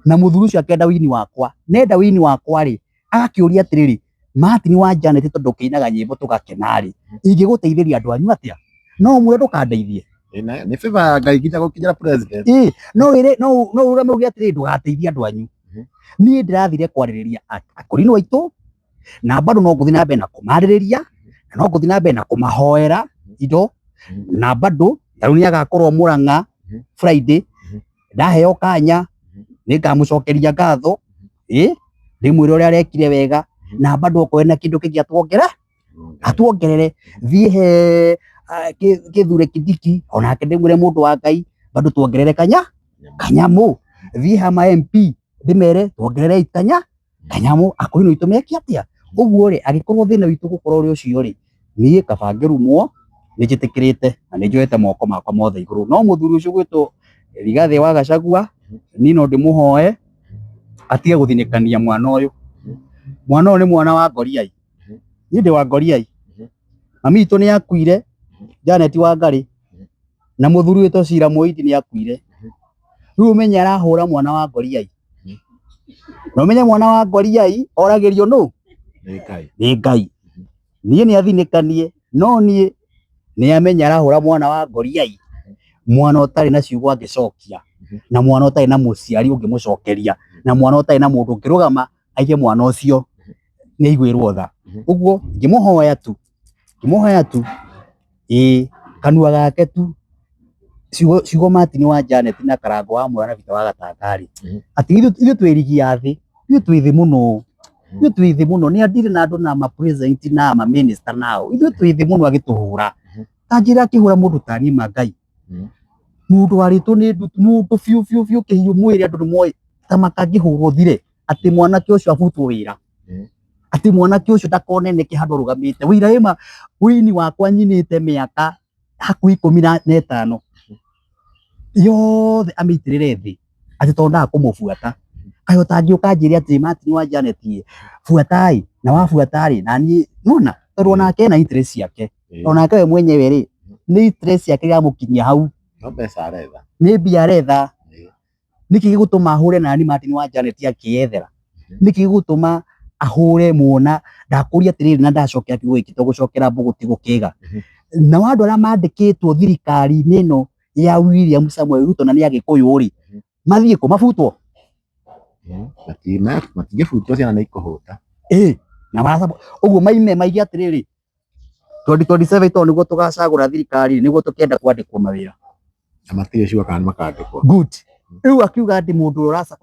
[SPEAKER 2] Na mũthuri ũcio akenda wĩini wakwa, nenda wĩini wakwa rĩ, agakĩũria atĩrĩrĩ, Martin wa Janet tondũ ũkĩinaga nyĩmbo tũgakena rĩ, ingĩgũteithĩria andũ anyu atĩa? No mwĩre ndũkandeithie,
[SPEAKER 1] nĩ favor Ngai nginya gũkinyĩra president.
[SPEAKER 2] No ũrame uge atĩrĩrĩ ndũgateithia andũ anyu. Niĩ ndĩrathire kwarĩrĩria akorinũ aitũ, na bado no ngũthiĩ na mbere na kũmarĩrĩria, na no ngũthiĩ na mbere na kũmahoera indo, na bado rĩu nĩagakorwo Murang'a Friday, ndaheo kanya nĩngamũcokeria ngatho, ndĩmwĩre ũrĩa arekire wega, na bado okorwo na kĩndũ kĩngĩ atuongerere. Thiĩ he Kithure Kindiki, onake ndĩmwĩre mũndũ wa Ngai, bado tuongerere kanyamũ. Thiĩ ha ma MP ndĩmere tuongerere kanyamũ. Akorinũ aitũ meke atĩa? Ũguo rĩ, agĩkorwo thĩna witũ gũkorwo ũrĩ ũcio rĩ, niĩ kaba ngĩrumwo nĩnjĩtĩkĩrĩte na nĩnjoete moko makwa mothe igũrũ. No mũthuri ũcio gwĩtwo Rigathĩ wa Gachagua, niĩ no ndĩmũhoe atige gũthinĩkania mwana ũyũ. Mwana ũyũ nĩ mwana wa ngoriai, niĩ ndĩ wa ngoriai. Mami witũ nĩakuire, Janet Wangari, na mũthuri wĩtwo Cira Mũindi nĩakuire. Rĩu ũmenye arahũra mwana wa ngoriai, na ũmenye mwana wa ngoriai oragĩrio nũ? Nĩ Ngai. Niĩ nĩathinĩkanie, no niĩ nĩamenya arahũra mwana wa ngoriai, mwana ũtarĩ na ciugo angĩcokia, na mwana ũtarĩ na mũciari ũngĩmũcokeria, na mwana ũtarĩ na mũndũ ũngĩrũgama aige mwana ũcio nĩaiguĩrwo tha. Ũguo ngĩmũhoya tu kanua gake tu ciugo Martin wa Janet na Karango wa Murang'a na Peter wa Gatangari ati ithuĩ twĩrigia thĩ, ithuĩ twĩ thĩ mũno, nĩ andire na andũ na ma president na ma minister nao, ithuĩ twĩ thĩ mũno agĩtũhũra ta njĩra akĩhũra mũndũ ta niĩ Mangai. mundu aritwo ni ndutu mundu fiu kihiu mwiri andu nimoi ta makangihurwo thire ati mwanake ucio abutwo wira ati mwanake ucio ndakoneneke handu rugamite wira ima wini wakwa nyinite miaka hakuhi 15 yothe amitirire thi ati tonda kumubuata kayo tangiuka njiri ati Martin wa Janet buatai na wabuatari nani nona tondu nake na interest yake onake we mwenyewe ri ni interest yake ya mukinyia hau
[SPEAKER 1] no mbeca aretha
[SPEAKER 2] ni mbia aretha niki gigutuma ahure nani Martin wa Janet akiethera niki gigutuma ahure muona ndakuria atiriri na ndacokia ati gwikite gucokera mbuguti gukiga na wandu aria mandikitwo thirikari-ini ino ya William Samuel Ruto na ni agikuyu ri mathie ku mabutwo
[SPEAKER 1] matingibutwo ciana ni ikuhuta
[SPEAKER 2] na marasa uguo maime maigi atiriri 2027 to niguo tugacagura thirikari niguo tukienda kwandikwo mawira
[SPEAKER 1] na matire ciuga kana makandikwo
[SPEAKER 2] good riu akiuga ati mundu urasa